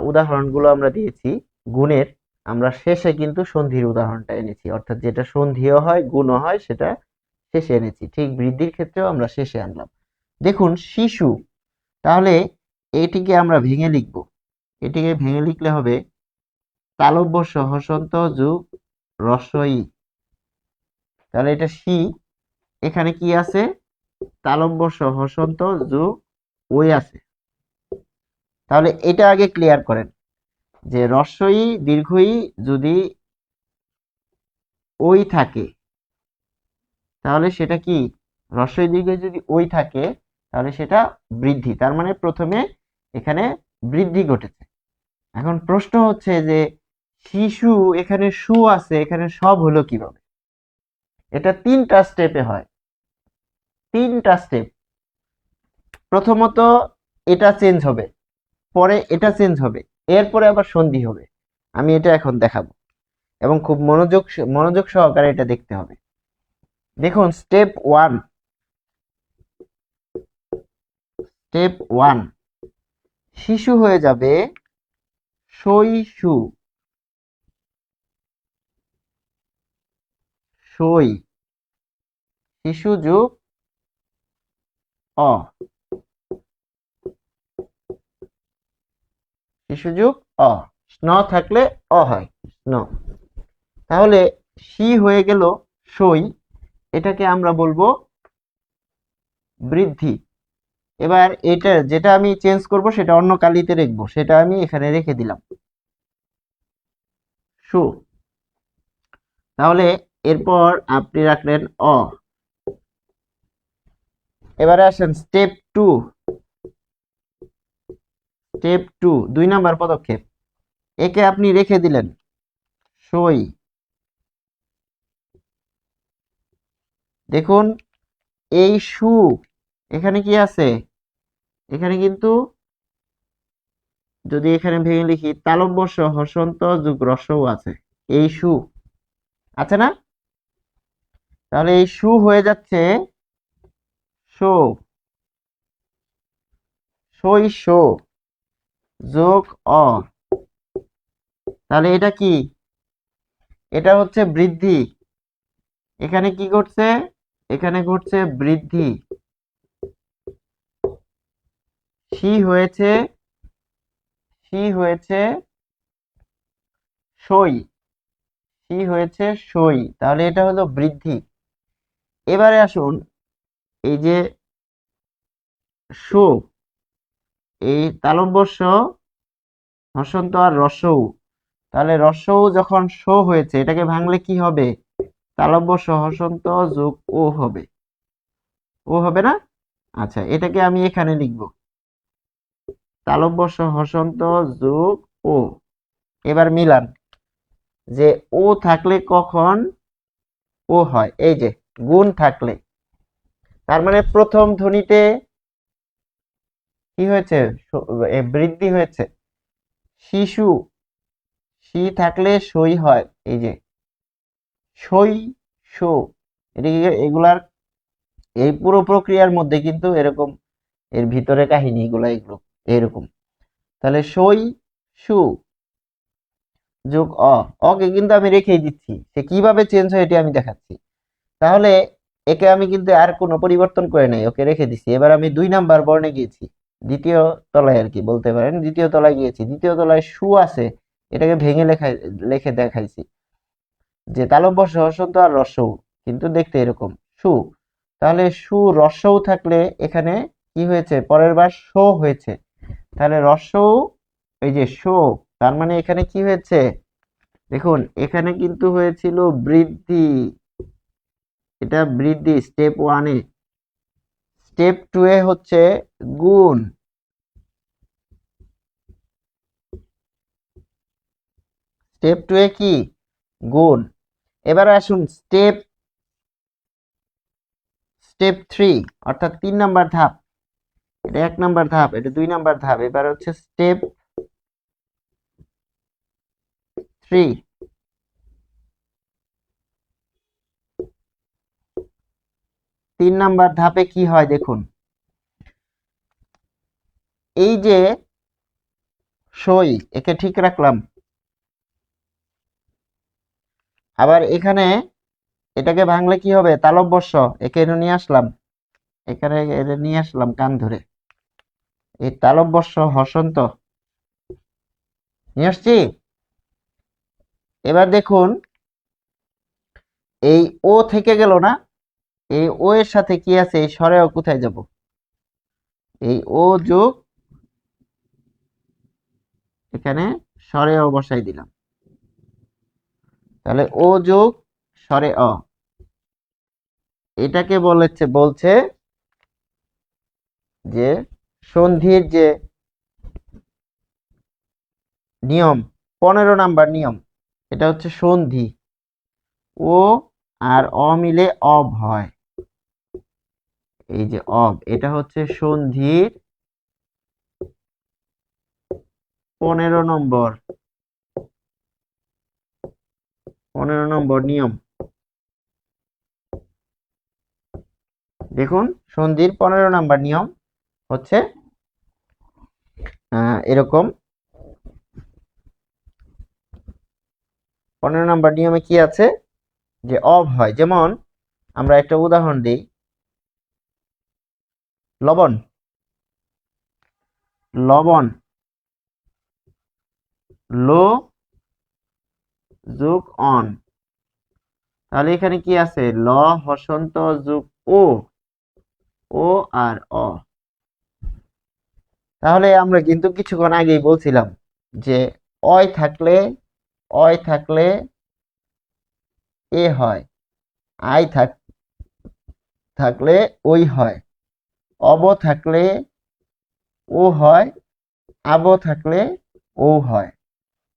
উদাহরণগুলো আমরা দিয়েছি গুণের, আমরা শেষে কিন্তু সন্ধির উদাহরণটা এনেছি, অর্থাৎ যেটা সন্ধিও হয় গুণও হয় সেটা শেষে এনেছি। ঠিক বৃদ্ধির ক্ষেত্রেও আমরা শেষে আনলাম। দেখুন শিশু, তাহলে এটিকে আমরা ভেঙে লিখব। এটিকে ভেঙে লিখলে হবে তালব্য স হসন্ত যোগ রস্বই। তাহলে এটা শি, এখানে কি আছে তালব্য স হসন্ত যোগ ওই আছে। তাহলে এটা আগে ক্লিয়ার করেন যে রস্বই দীর্ঘই যদি ওই থাকে, তাহলে সেটা কি, রস্বই দীর্ঘই যদি ওই থাকে তাহলে সেটা বৃদ্ধি, তার মানে প্রথমে এখানে বৃদ্ধি ঘটেছে। এখন প্রশ্ন হচ্ছে যে শিশু, এখানে সু আছে, এখানে সব হলো কিভাবে? এটা তিনটা স্টেপে হয়, তিনটা স্টেপ। প্রথমত এটা চেঞ্জ হবে, পরে এটা চেঞ্জ হবে, এরপরে আবার সন্ধি হবে। আমি এটা এখন দেখাবো এবং খুব মনোযোগ সহকারে এটা দেখতে হবে। দেখুন স্টেপ ওয়ান, স্টেপ ওয়ান, শিশু হয়ে যাবে শৈশু, সই, শিশু যোগ অ, শিশু যোগ অ, স্ন থাকলে অ হয় স্ন। তাহলে শি হয়ে গেল সই, এটাকে আমরা বলবো বৃদ্ধি। এবার এটা যেটা আমি চেঞ্জ করব সেটা অন্য কালিতে লিখবো, সেটা আমি এখানে রেখে দিলাম সু। তাহলে এরপর আপনি রাখলেন অ। এবারে আসেন step two, step two 2 number পদক্ষেপ, একে আপনি রেখে দিলেন সই। দেখুন এই সু, এখানে কি আছে, এখানে কিন্তু যদি এখানে ভেঙে লিখি তালব্য স হসন্ত যোগ রসও আছে, এই সু আছে না? তাহলে এই সু হয়ে যাচ্ছে শো, সই শো যোগ অ। তাহলে এটা কি, এটা হচ্ছে বৃদ্ধি। এখানে কি ঘটছে, এখানে ঘটছে বৃদ্ধি। সি হয়েছে সই, সি হয়েছে সই, তাহলে এটা হলো বৃদ্ধি। এবারে আসুন, এই যে সু, এই তালব্য স, হসন্ত আর রসৌ, তাহলে রসৌ যখন সো হয়েছে এটাকে ভাঙলে কি হবে? তালব্য স হসন্ত যোগ ও হবে, ও হবে না? আচ্ছা, এটাকে আমি এখানে লিখব, তালব্য স হসন্ত যোগ ও। এবার মিলান, যে ও থাকলে কখন ও হয়, এই যে গুণ থাকলে, তার মানে প্রথম ধ্বনিতে কি হয়েছে? বৃদ্ধি হয়েছে। শিশু, সি থাকলে সই হয়, এই যে সই সো, এগুলার এই পুরো প্রক্রিয়ার মধ্যে কিন্তু এরকম, এর ভিতরে কাহিনী এগুলো এরকম। তাহলে সই সু যোগ অকে কিন্তু আমি রেখেই দিচ্ছি, সে কিভাবে চেঞ্জ হয় এটি আমি দেখাচ্ছি। তাহলে একে আমি কিন্তু আর কোনো পরিবর্তন করে নাই, ওকে রেখে দিচ্ছি। এবার আমি 2 নাম্বার বর্ণে গিয়েছি, দ্বিতীয় তলায় আর কি বলতে পারেন, দ্বিতীয় তলায় গিয়েছি। দ্বিতীয় তলায় সু আছে, এটাকে ভেঙে লিখে দেখাইছি, যে তালব্য স হসন্ত আর রসৌ, কিন্তু দেখতে এরকম সু। তাহলে সু রসৌ থাকলে এখানে কি হয়েছে? পরের বার শো হয়েছে, তাহলে রসৌ, এই যে শো, তার মানে এখানে কি হয়েছে? দেখুন এখানে কিন্তু হয়েছিল বৃদ্ধি, এটা বৃদ্ধি স্টেপ 1-এ। স্টেপ 2-এ হচ্ছে গুণ, স্টেপ 2-এ কি? গুণ। এবার আসুন স্টেপ 3, অর্থাৎ 3 নাম্বার ধাপ। এটা 1 নাম্বার ধাপ, এটা 2 নাম্বার ধাপ। এবার হচ্ছে স্টেপ 3। 3 নাম্বার ধাপে কি হয় দেখুন, এই যে সই, একে ঠিক রাখলাম। আবার এখানে এটাকে ভাঙলে কি হবে? তালব্য স, একে নিয়ে আসলাম, এখানে এটা নিয়ে আসলাম কান ধরে, এই তালব্য স হসন্ত নিয়ে আসছি। এবার দেখুন, এই ও থেকে গেল না, এই ও এর সাথে কি আছে? এই স্বরেও কোথায় যাব? এই ও যোগ, এখানে স্বরেও বসাই দিলাম, তাহলে ও যোগ স্বরে অ। এটাকে বলছে যে সন্ধির যে নিয়ম, 15 নাম্বার নিয়ম, এটা হচ্ছে সন্ধি। ও আর অ মিলে অব হয়, এই যে অব, এটা হচ্ছে সন্ধির 15 নম্বর, 15 নম্বর নিয়ম। দেখুন সন্ধির 15 নাম্বার নিয়ম হচ্ছে এরকম। 15 নাম্বার নিয়মে কি আছে? যে অব হয়, যেমন আমরা একটা উদাহরণ দিই, লবণ, লবণ, লো যোগ অন, তাহলে এখানে কি আছে? ল হসন্ত যোগ ও, ও আর অ। তাহলে আমরা কিন্তু কিছুক্ষণ আগেই বলছিলাম যে অয় থাকলে এ হয়, আই থাকলে ওই হয়, অব থাকলে ও হয়, আব থাকলে ও হয়।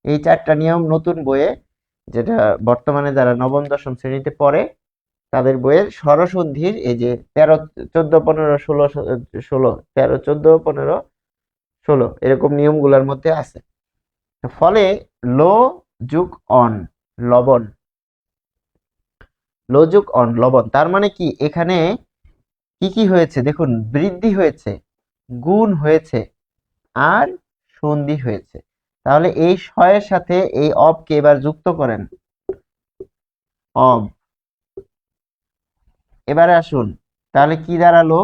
এই 4টা নিয়ম নতুন বইয়ে, যেটা বর্তমানে যারা নবম দশম শ্রেণীতে পড়ে তাদের বইয়ের স্বরসন্ধির এই যে 13, 14, 15, 16, 16, 13, 14, 15, 16 এরকম নিয়মগুলোর মধ্যে আছে। ফলে লো যোগ অন, লবণ, লো যোগ অন লবণ, তার মানে কি? এখানে কি কি হয়েছে দেখুন, বৃদ্ধি হয়েছে, গুণ হয়েছে, আর সন্ধি হয়েছে। তাহলে এই এর সাথে এই অবকে এবার যুক্ত করেন, অব। এবারে আসুন, তাহলে কি দাঁড়ালো?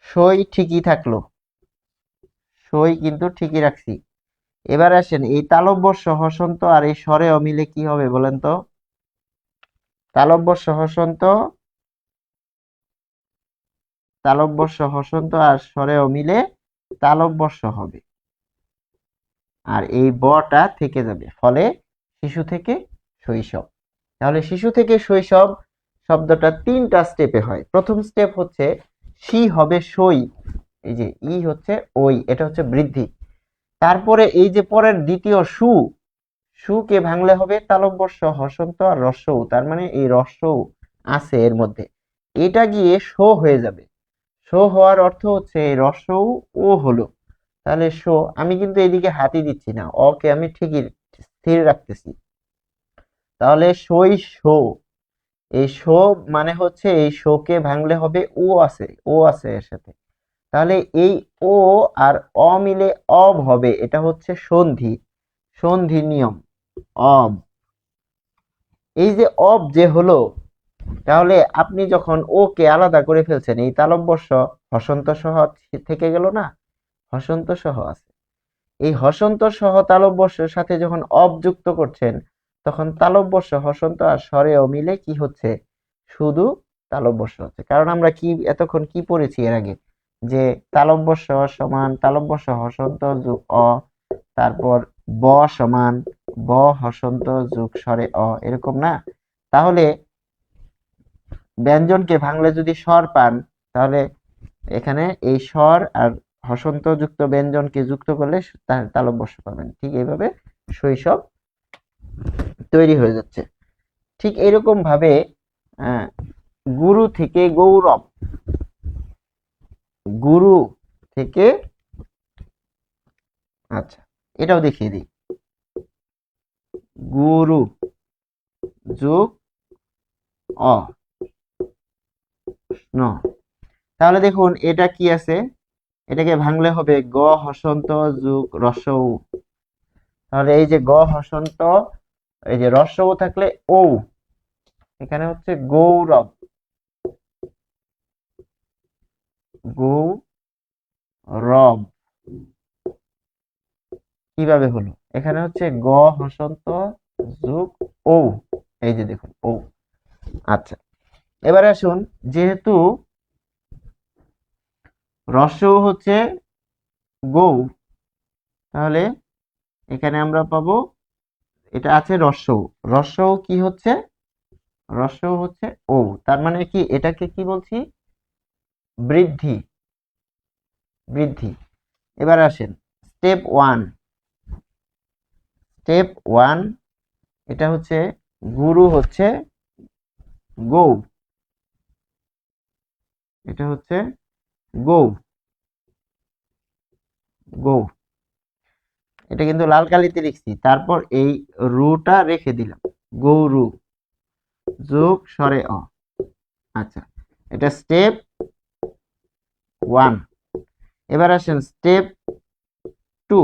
সই ঠিকই থাকলো, সই কিন্তু ঠিকই রাখছি। এবার আসেন এই তালব্য হসন্ত আর এই স্বরে অমিলে কি হবে বলেন তো? তালব্য হসন্ত আর স্বরে অমিলে তালব্য হবে, আর এই বটা থেকে যাবে, ফলে শিশু থেকে শৈশব। তাহলে শিশু থেকে শৈশব শব্দটা 3টা স্টেপে হয়। প্রথম স্টেপ হচ্ছে শি হবে সই, এই যে ই হচ্ছে ওই, এটা হচ্ছে বৃদ্ধি। তারপরে এই যে পরের দ্বিতীয় সুকে ভাঙলে হবে তালব্য হসন্ত আর রস্যউ, তার মানে এই রস্যউ আছে এর মধ্যে, এটা গিয়ে শো হয়ে যাবে। শো হওয়ার অর্থ হচ্ছে এই রস্যউ ও হলো, তাহলে শো, আমি কিন্তু এদিকে হাতই দিচ্ছি না, অকে আমি ঠিকই স্থির রাখতেছি। তাহলে সই শো, এই শো মানে হচ্ছে এই শোকে ভাঙলে হবে ও আছে এর সাথে, তাহলে এই ও আর অ মিলে অব হবে, এটা হচ্ছে সন্ধি নিয়ম অব। এই যে অব যে হলো, তাহলে আপনি যখন ওকে আলাদা করে ফেলছেন, এই তালব্য হসন্ত সহ থেকে গেল না, হসন্ত সহ আছে, এই হসন্ত সহ তালব্যর সাথে যখন অব যুক্ত করছেন, তখন তালব্য হসন্ত আর স্বরেও মিলে কি হচ্ছে, শুধু তালব্য হচ্ছে। কারণ আমরা কি এতক্ষণ কি পড়েছি এর আগে, যে তালব্য সমান তালব্য হসন্ত যোগ অ, তারপর ব সমান ব হসন্ত যোগ স্বরে অ, এরকম না? তাহলে ব্যঞ্জনকে ভাঙলে যদি স্বর পান, তাহলে এখানে এই স্বর আর হসন্ত যুক্ত ব্যঞ্জনকে যুক্ত করলে তালব্য পাবেন। ঠিক এইভাবে শৈশব তৈরি হয়ে যাচ্ছে। ঠিক এরকম ভাবে গুরু থেকে গৌরব, গুরু থেকে, আচ্ছা এটাও দেখিয়ে দিই, গুরু যোগ অ ন, তাহলে দেখুন এটা কি আছে, এটাকে ভাঙলে হবে গ হসন্ত যোগ রস্যউ, তাহলে এই যে গ হসন্ত, এই যে রস্যউ থাকলে ও, এখানে হচ্ছে গৌরব, গৌরব কিভাবে হলো, এখানে হচ্ছে গ হসন্ত যোগ ও, এই যে দেখুন ও। আচ্ছা এবারে আসুন, যেহেতু রস্যউ হচ্ছে গৌ, তাহলে এখানে আমরা পাবো, এটা আছে রস্যউ কি হচ্ছে, রস্যউ হচ্ছে ও, তার মানে কি এটাকে কি বলছি, বৃদ্ধি। এবার আসেন স্টেপ ওয়ান, এটা হচ্ছে গুরু হচ্ছে গৌ, এটা হচ্ছে গৌ, এটা কিন্তু লাল কালিতে লিখছি, তারপর এই রুটা রেখে দিলাম, গৌরু যোগ স্বরে অ। আচ্ছা এটা স্টেপ 1। এবার আসেন স্টেপ 2,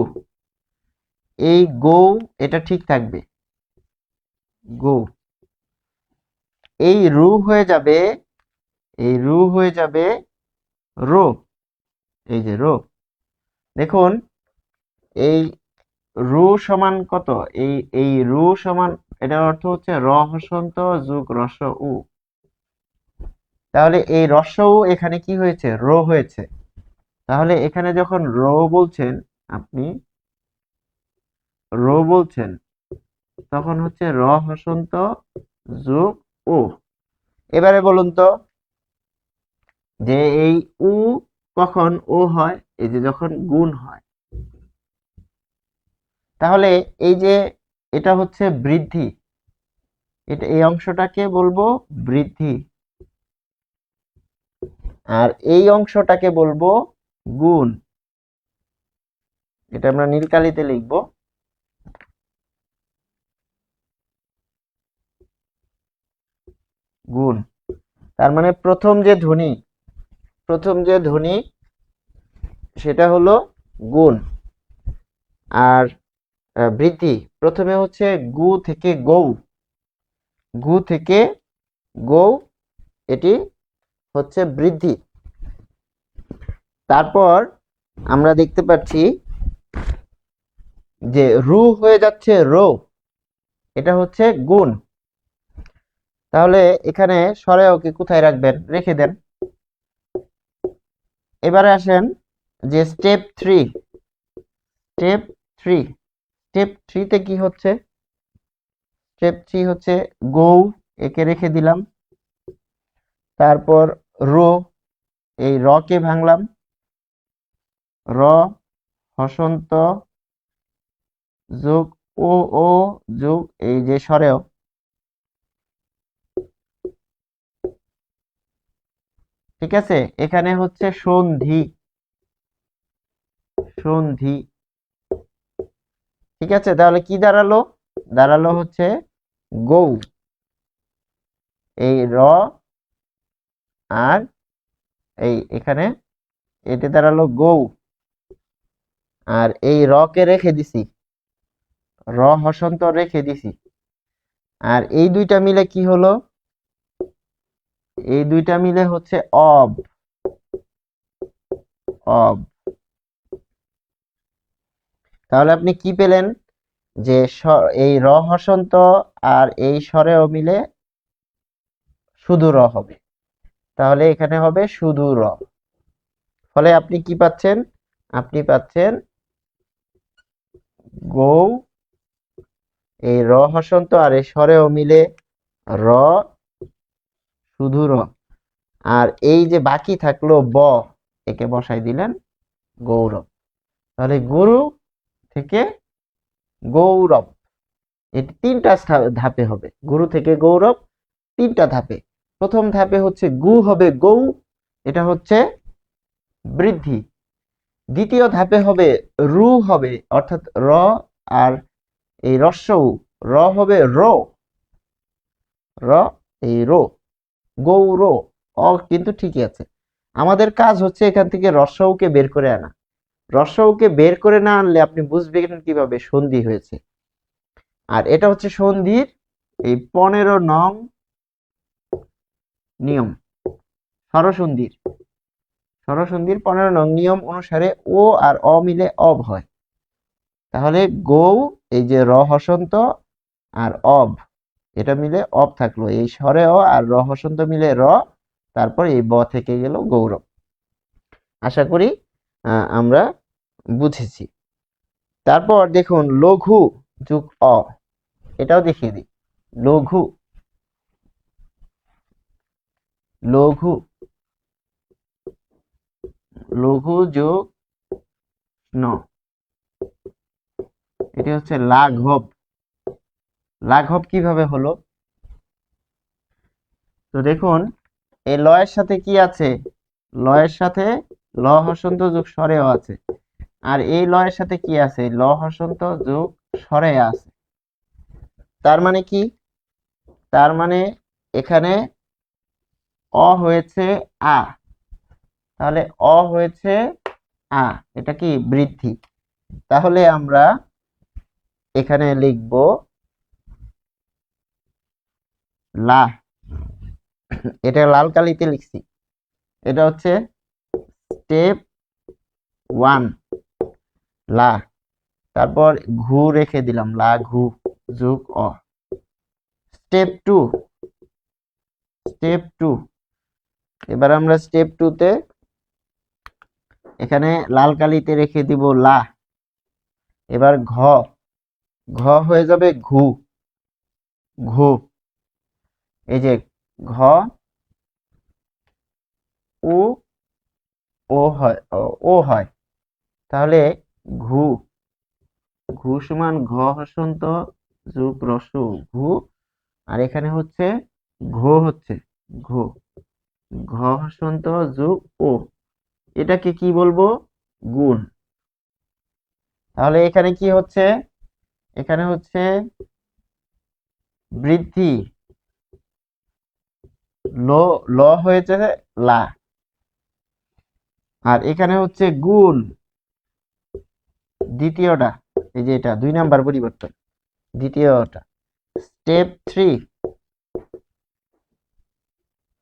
এই গৌ এটা ঠিক থাকবে, গৌ, এই রু হয়ে যাবে, রো, এই যে রো, দেখুন এই রু সমান কত, এই রু সমান, এটার অর্থ হচ্ছে র হসন্ত যোগ রস উ, তাহলে এই রস উ এখানে কি হয়েছে, রো হয়েছে, তাহলে এখানে যখন আপনি রো বলছেন, তখন হচ্ছে র হসন্ত যোগ ও। এবারে বলুন তো, যে এই উ কখন ও হয়, এই যে যখন গুণ হয়, তাহলে এই যে এটা হচ্ছে বৃদ্ধি, এটা এই অংশটাকে বলবো বৃদ্ধি, আর এই অংশটাকে বলবো গুণ, এটা আমরা নীলকালিতে লিখব, গুণ। তার মানে প্রথম যে ধ্বনি সেটা হলো গুণ, আর বৃদ্ধি প্রথমে হচ্ছে গু থেকে গৌ, এটি হচ্ছে বৃদ্ধি। তারপর আমরা দেখতে পাচ্ছি যে রু হয়ে যাচ্ছে রো, এটা হচ্ছে গুণ। তাহলে এখানে সরেওকে কোথায় রাখবেন, রেখে দেন। এবারে আসেন যে step three, step three, step থ্রিতে কি হচ্ছে, স্টেপ থ্রি হচ্ছে গৌ, একে রেখে দিলাম। তারপর রো, এই র কে ভাঙলাম, র হসন্ত যোগ ও, ও যোগ এই যে সরেও, ঠিক আছে। এখানে হচ্ছে সন্ধি, সন্ধি, ঠিক আছে। তাহলে কি দাঁড়ালো, দাঁড়ালো হচ্ছে গৌ, এই র আর এই এখানে এতে দাঁড়ালো গৌ, আর এই র কে রেখে দিছি, র হসন্ত রেখে দিছি। আর এই দুইটা মিলে কি হলো, এই দুইটা মিলে হচ্ছে অব, অব। তাহলে আপনি কি পেলেন, যে এই র হসন্ত আর এই স্বরেও মিলে শুধু র হবে, তাহলে এখানে হবে শুধু র। ফলে আপনি কি পাচ্ছেন, আপনি পাচ্ছেন গৌ, এই র হসন্ত আর এই স্বরেও মিলে র, শুধু র। আর এই যে বাকি থাকলো ব, একে বসাই দিলেন গৌরব। তাহলে গুরু থেকে গৌরব, এটি তিনটা ধাপে হবে, গুরু থেকে গৌরব তিনটা ধাপে। প্রথম ধাপে হচ্ছে গু হবে গৌ, এটা হচ্ছে বৃদ্ধি। দ্বিতীয় ধাপে হবে রু হবে, অর্থাৎ র আর এই রস্যউ, র হবে রো, র এই রো, গৌর, অ কিন্তু ঠিকই আছে। আমাদের কাজ হচ্ছে এখান থেকে রস্যউকে বের করে আনা। রস্যউকে বের করে না আনলে আপনি বুঝবেন কিভাবে সন্ধি হয়েছে। আর এটা হচ্ছে সন্ধির এই 15 নং নিয়ম, স্বরসন্ধির, স্বরসন্ধির 15 নং নিয়ম অনুসারে ও আর অ মিলে অব হয়। তাহলে গৌ, এই যে র হসন্ত আর অব, এটা মিলে অব থাকলো, এই স্বরে অ আর র হসন্ত মিলে র, তারপর এই ব থেকে গেল গৌরব। আশা করি আমরা বুঝেছি। তারপর দেখুন লঘু যোগ অ, এটাও দেখিয়ে দিই। লঘু, লঘু, লঘু যোগ ন, এটি হচ্ছে লাঘব। লাঘব কিভাবে হলো, তো দেখুন এই লয়ের সাথে কি আছে, লয়ের সাথে ল হসন্ত যোগ স্বরেও আছে, আর এই লয়ের সাথে কি আছে, ল হসন্ত যোগ স্বরে আছে। তার মানে কি, তার মানে এখানে অ হয়েছে আ, তাহলে অ হয়েছে আ, এটা কি বৃদ্ধি। তাহলে আমরা এখানে লিখব লা, এটা লাল কালিতে লিখছি, এটা হচ্ছে স্টেপ 1 লা। তারপর ঘু রেখে দিলাম, লা ঘু যোগ অ। স্টেপ 2, স্টেপ 2, এবার আমরা স্টেপ 2 তে এখানে লাল কালিতে রেখে দিব লা। এবার ঘ, ঘ হয়ে যাবে ঘু, ঘু, এই যে ঘ, উ, ও হয়, ও হয়। তাহলে ঘু, ঘু সমান ঘ হসন্ত যোগ রস্যউ ঘু, আর এখানে হচ্ছে ঘো, হচ্ছে ঘো, ঘ হসন্ত যোগ ও, এটাকে কি বলবো, গুণ। তাহলে এখানে কি হচ্ছে, এখানে হচ্ছে বৃদ্ধি, ল, ল হয়েছে লা, আর এখানে হচ্ছে গুণ দ্বিতীয়টা, এই যে এটা 2 নাম্বার পরিবর্তন, দ্বিতীয়টা স্টেপ 3।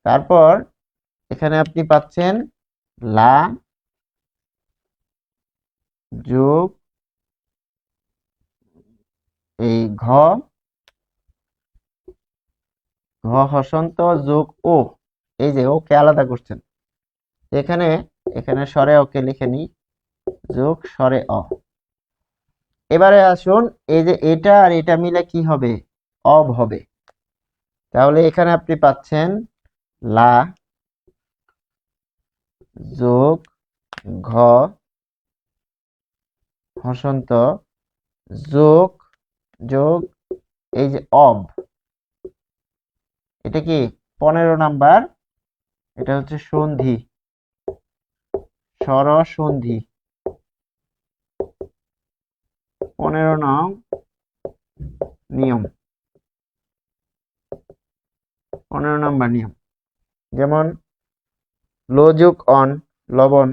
তারপর এখানে আপনি পাচ্ছেন লা যোগ এই ঘ হসন্ত যোগ ও, এই যে ওকে আলাদা করছেন এখানে, এখানে স্বরে ওকে লিখে নি, যোগ স্বরে অ। এবারে আসুন, এই যে এটা আর এটা মিলে কি হবে, অব হবে। তাহলে এখানে আপনি পাচ্ছেন লা যোগ ঘ হসন্ত যোগ যোগ এই যে অব, এটা কি 15 নাম্বার, এটা হচ্ছে সন্ধি, স্বর সন্ধি, 15 নং নিয়ম, 15 নাম্বার নিয়ম। যেমন লো যোগ অন, লবণ।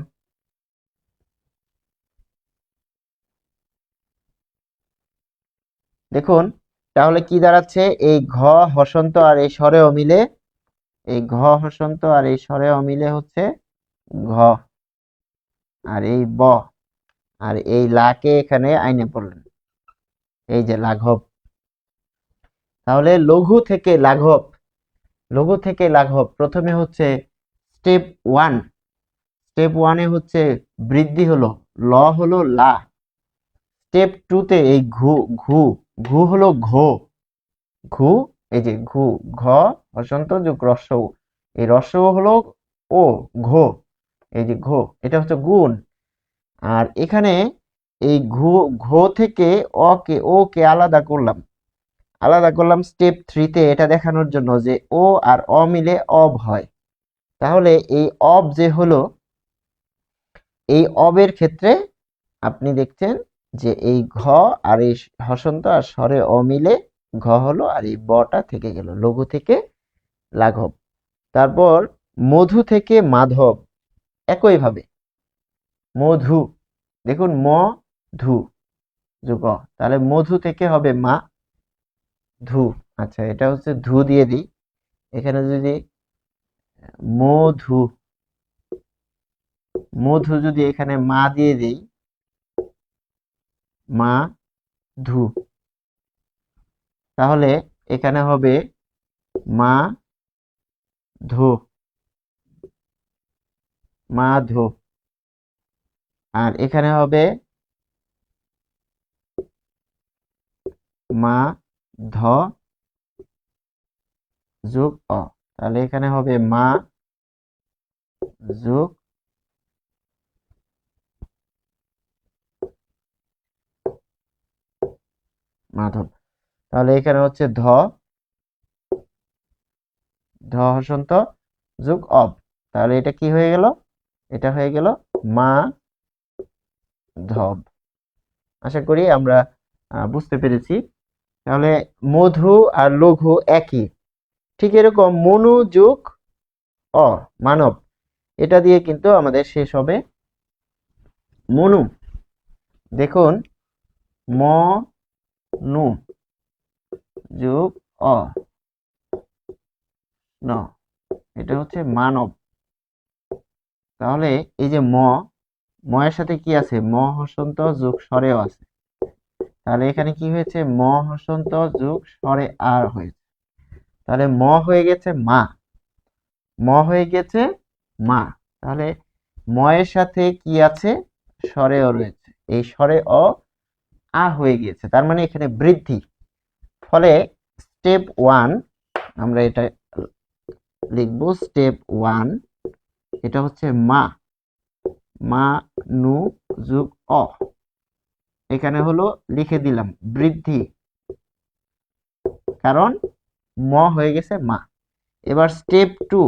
দেখুন তাহলে কি দাঁড়াচ্ছে, এই ঘ হসন্ত আর এই স্বরে অমিলে, এই ঘ হসন্ত আর এই স্বরে অমিলে হচ্ছে ঘ, আর এই ব, আর এই লাকে এখানে আইনে পড়লেন, এই যে লাঘব। তাহলে লঘু থেকে লাঘব, লঘু থেকে লাঘব প্রথমে হচ্ছে স্টেপ ওয়ান, স্টেপ ওয়ানে হচ্ছে বৃদ্ধি হলো, ল হলো লা। স্টেপ টুতে এই ঘু ঘু ঘু হলো ঘো, ঘু এই যে ঘু, ঘ হসন্ত যোগ রস্বউ, এই রস্বউ হলো ও, ঘো এই যে ঘো, এটা হচ্ছে গুণ। আর এখানে এই ঘো থেকে অকে ওকে আলাদা করলাম, আলাদা করলাম স্টেপ থ্রিতে, এটা দেখানোর জন্য যে ও আর অ মিলে অব হয়। তাহলে এই অব যে হলো, এই অবের ক্ষেত্রে আপনি দেখছেন যে এই ঘ আর এই হসন্ত আর স্বরে অ মিলে ঘ হলো, আর এই বটা থেকে গেল, লঘু থেকে লাঘব। তারপর মধু থেকে মাধব, একইভাবে মধু, দেখুন ম ধু যোগ অ, তাহলে মধু থেকে হবে মা ধু। আচ্ছা এটা হচ্ছে ধু দিয়ে দিই, এখানে যদি মধু, মধু যদি এখানে মা দিয়ে দিই, মা ধু, তাহলে এখানে হবে মা ধো, মা ধো। আর এখানে হবে মা ধ যোগ অ, তাহলে এখানে হবে মা যোগ মাধব। তাহলে এখানে হচ্ছে ধ, ধ হসন্ত যোগ অব, তাহলে এটা কি হয়ে গেল, এটা হয়ে গেল মা ধব। আশা করি আমরা বুঝতে পেরেছি। তাহলে মধু আর লঘু একই, ঠিক এরকম মনু যোগ অ, মানব, এটা দিয়ে কিন্তু আমাদের শেষ হবে মনু। দেখুন ম নু যোগ অ ন, এটা হচ্ছে মানব। তাহলে এই যে ময়ের সাথে কি আছে, ম হসন্ত যোগ স্বরেও আছে, তাহলে এখানে কি হয়েছে, ম হসন্ত যোগ স্বরে আর হয়েছে, তাহলে ম হয়ে গেছে মা, ম হয়ে গেছে মা। তাহলে ময়ের সাথে কি আছে, স্বরে অ রয়েছে, এই স্বরে অ আ হয়ে গিয়েছে, তার মানে এখানে বৃদ্ধি। ফলে স্টেপ ওয়ান, আমরা এটা লিখবো স্টেপ ওয়ান, এটা হচ্ছে মা, মা নু যোগ অ, এখানে হলো লিখে দিলাম বৃদ্ধি, কারণ ম হয়ে গেছে মা। এবার স্টেপ টু,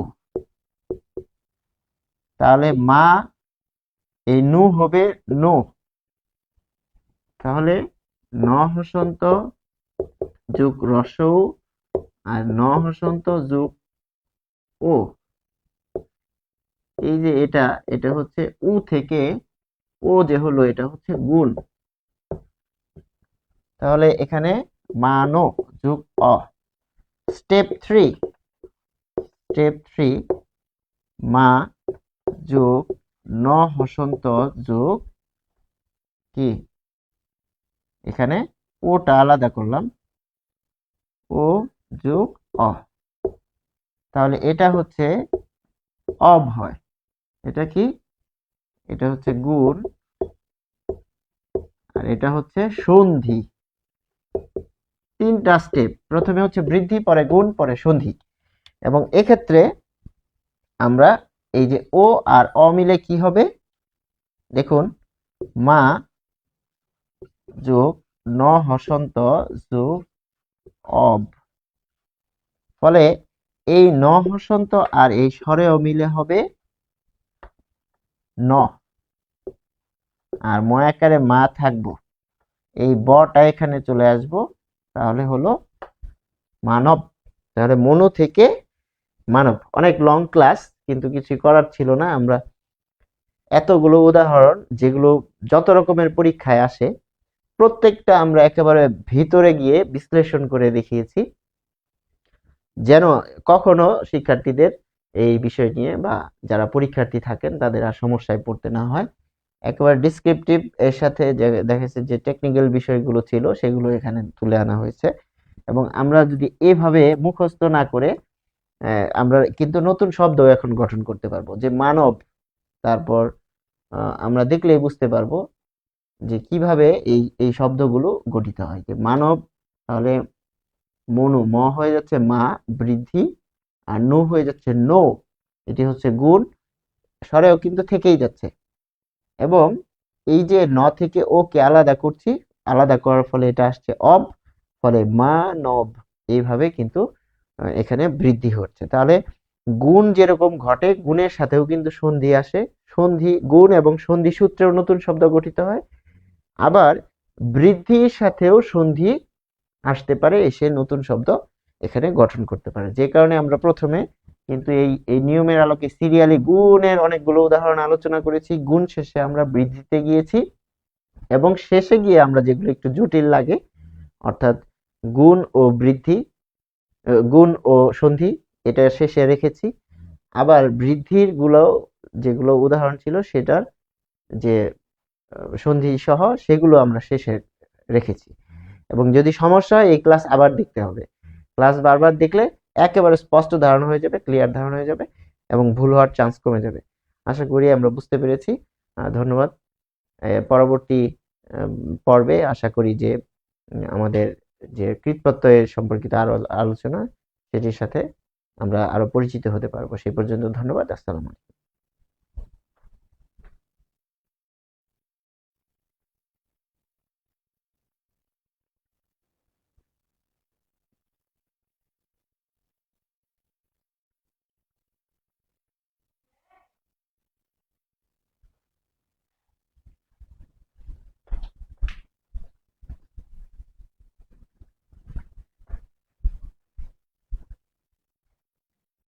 তাহলে মা এই নু হবে নো, তাহলে ন হসন্ত যোগ রসৌ আর ন হসন্ত যোগ ও, এই যে এটা, এটা হচ্ছে উ থেকে ও যে হলো, এটা হচ্ছে গুণ। তাহলে এখানে মানো যোগ অ। স্টেপ থ্রি, স্টেপ থ্রি মা যোগ ন হসন্ত যোগ কি এখানে ওটা আলাদা করলাম, ও যোগ অ, তাহলে এটা হচ্ছে অব হয়। এটা কি? এটা হচ্ছে গুণ, আর এটা হচ্ছে সন্ধি। তিনটা স্টেপ, প্রথমে হচ্ছে বৃদ্ধি, পরে গুণ, পরে সন্ধি। এবং এক্ষেত্রে আমরা এই যে ও আর অ মিলে কি হবে দেখুন, মা যোগ ন হসন্ত যোগ অব, ফলে এই ন হসন্ত আর এই স্বরেও মিলে হবে ন, আর ময়াকারে মা থাকবো, এই বটা এখানে চলে আসবো, তাহলে হলো মানব। তাহলে মনু থেকে মানব। অনেক লং ক্লাস, কিন্তু কিছু করার ছিল না। আমরা এতগুলো উদাহরণ যেগুলো যত রকমের পরীক্ষায় আসে প্রত্যেকটা আমরা একেবারে ভিতরে গিয়ে বিশ্লেষণ করে দেখিয়েছি, যেন কখনো শিক্ষার্থীদের এই বিষয় নিয়ে বা যারা পরীক্ষার্থী থাকেন তাদের আর সমস্যায় পড়তে না হয়। একেবারে ডিসক্রিপটিভ এর সাথে দেখেছে যে টেকনিক্যাল বিষয়গুলো ছিল সেগুলো এখানে তুলে আনা হয়েছে। এবং আমরা যদি এভাবে মুখস্থ না করে আমরা কিন্তু নতুন শব্দ এখন গঠন করতে পারবো, যে মানব, তারপর আমরা দেখলেই বুঝতে পারবো যে কিভাবে এই এই শব্দগুলো গঠিত হয়। যে মানব, তাহলে মনু, ম হয়ে যাচ্ছে মা বৃদ্ধি, আর নু হয়ে যাচ্ছে নো, এটি হচ্ছে গুণ, স্বরেও কিন্তু থেকেই যাচ্ছে। এবং এই যে ন থেকে ও কে আলাদা করছি, আলাদা করার ফলে এটা আসছে অব, ফলে মা নব, এইভাবে কিন্তু এখানে বৃদ্ধি হচ্ছে। তাহলে গুণ যেরকম ঘটে, গুণের সাথেও কিন্তু সন্ধি আসে, সন্ধি গুণ এবং সন্ধি সূত্রেও নতুন শব্দ গঠিত হয়। আবার বৃদ্ধির সাথেও সন্ধি আসতে পারে, এসে নতুন শব্দ এখানে গঠন করতে পারে। যে কারণে আমরা প্রথমে কিন্তু এই এই নিয়মের আলোকে সিরিয়ালি গুণের অনেকগুলো উদাহরণ আলোচনা করেছি, গুণ শেষে আমরা বৃদ্ধিতে গিয়েছি, এবং শেষে গিয়ে আমরা যেগুলো একটু জটিল লাগে, অর্থাৎ গুণ ও বৃদ্ধি, গুণ ও সন্ধি, এটা শেষে রেখেছি। আবার বৃদ্ধির গুলো যেগুলো উদাহরণ ছিল সেটার যে সন্ধি সহ সেগুলো আমরা শেষে রেখেছি। এবং যদি সমস্যা হয় এই ক্লাস আবার দেখতে হবে। ক্লাস বারবার দেখলে একেবারে স্পষ্ট ধারণা হয়ে যাবে, ক্লিয়ার ধারণা হয়ে যাবে, এবং ভুল হওয়ার চান্স কমে যাবে। আশা করি আমরা বুঝতে পেরেছি। ধন্যবাদ। পরবর্তী পর্বে আশা করি যে আমাদের যে কৃৎপ্রত্যয়ের সম্পর্কিত আরো আলোচনা, সেটির সাথে আমরা আরো পরিচিত হতে পারবো। সেই পর্যন্ত ধন্যবাদ। আসসালামু আলাইকুম।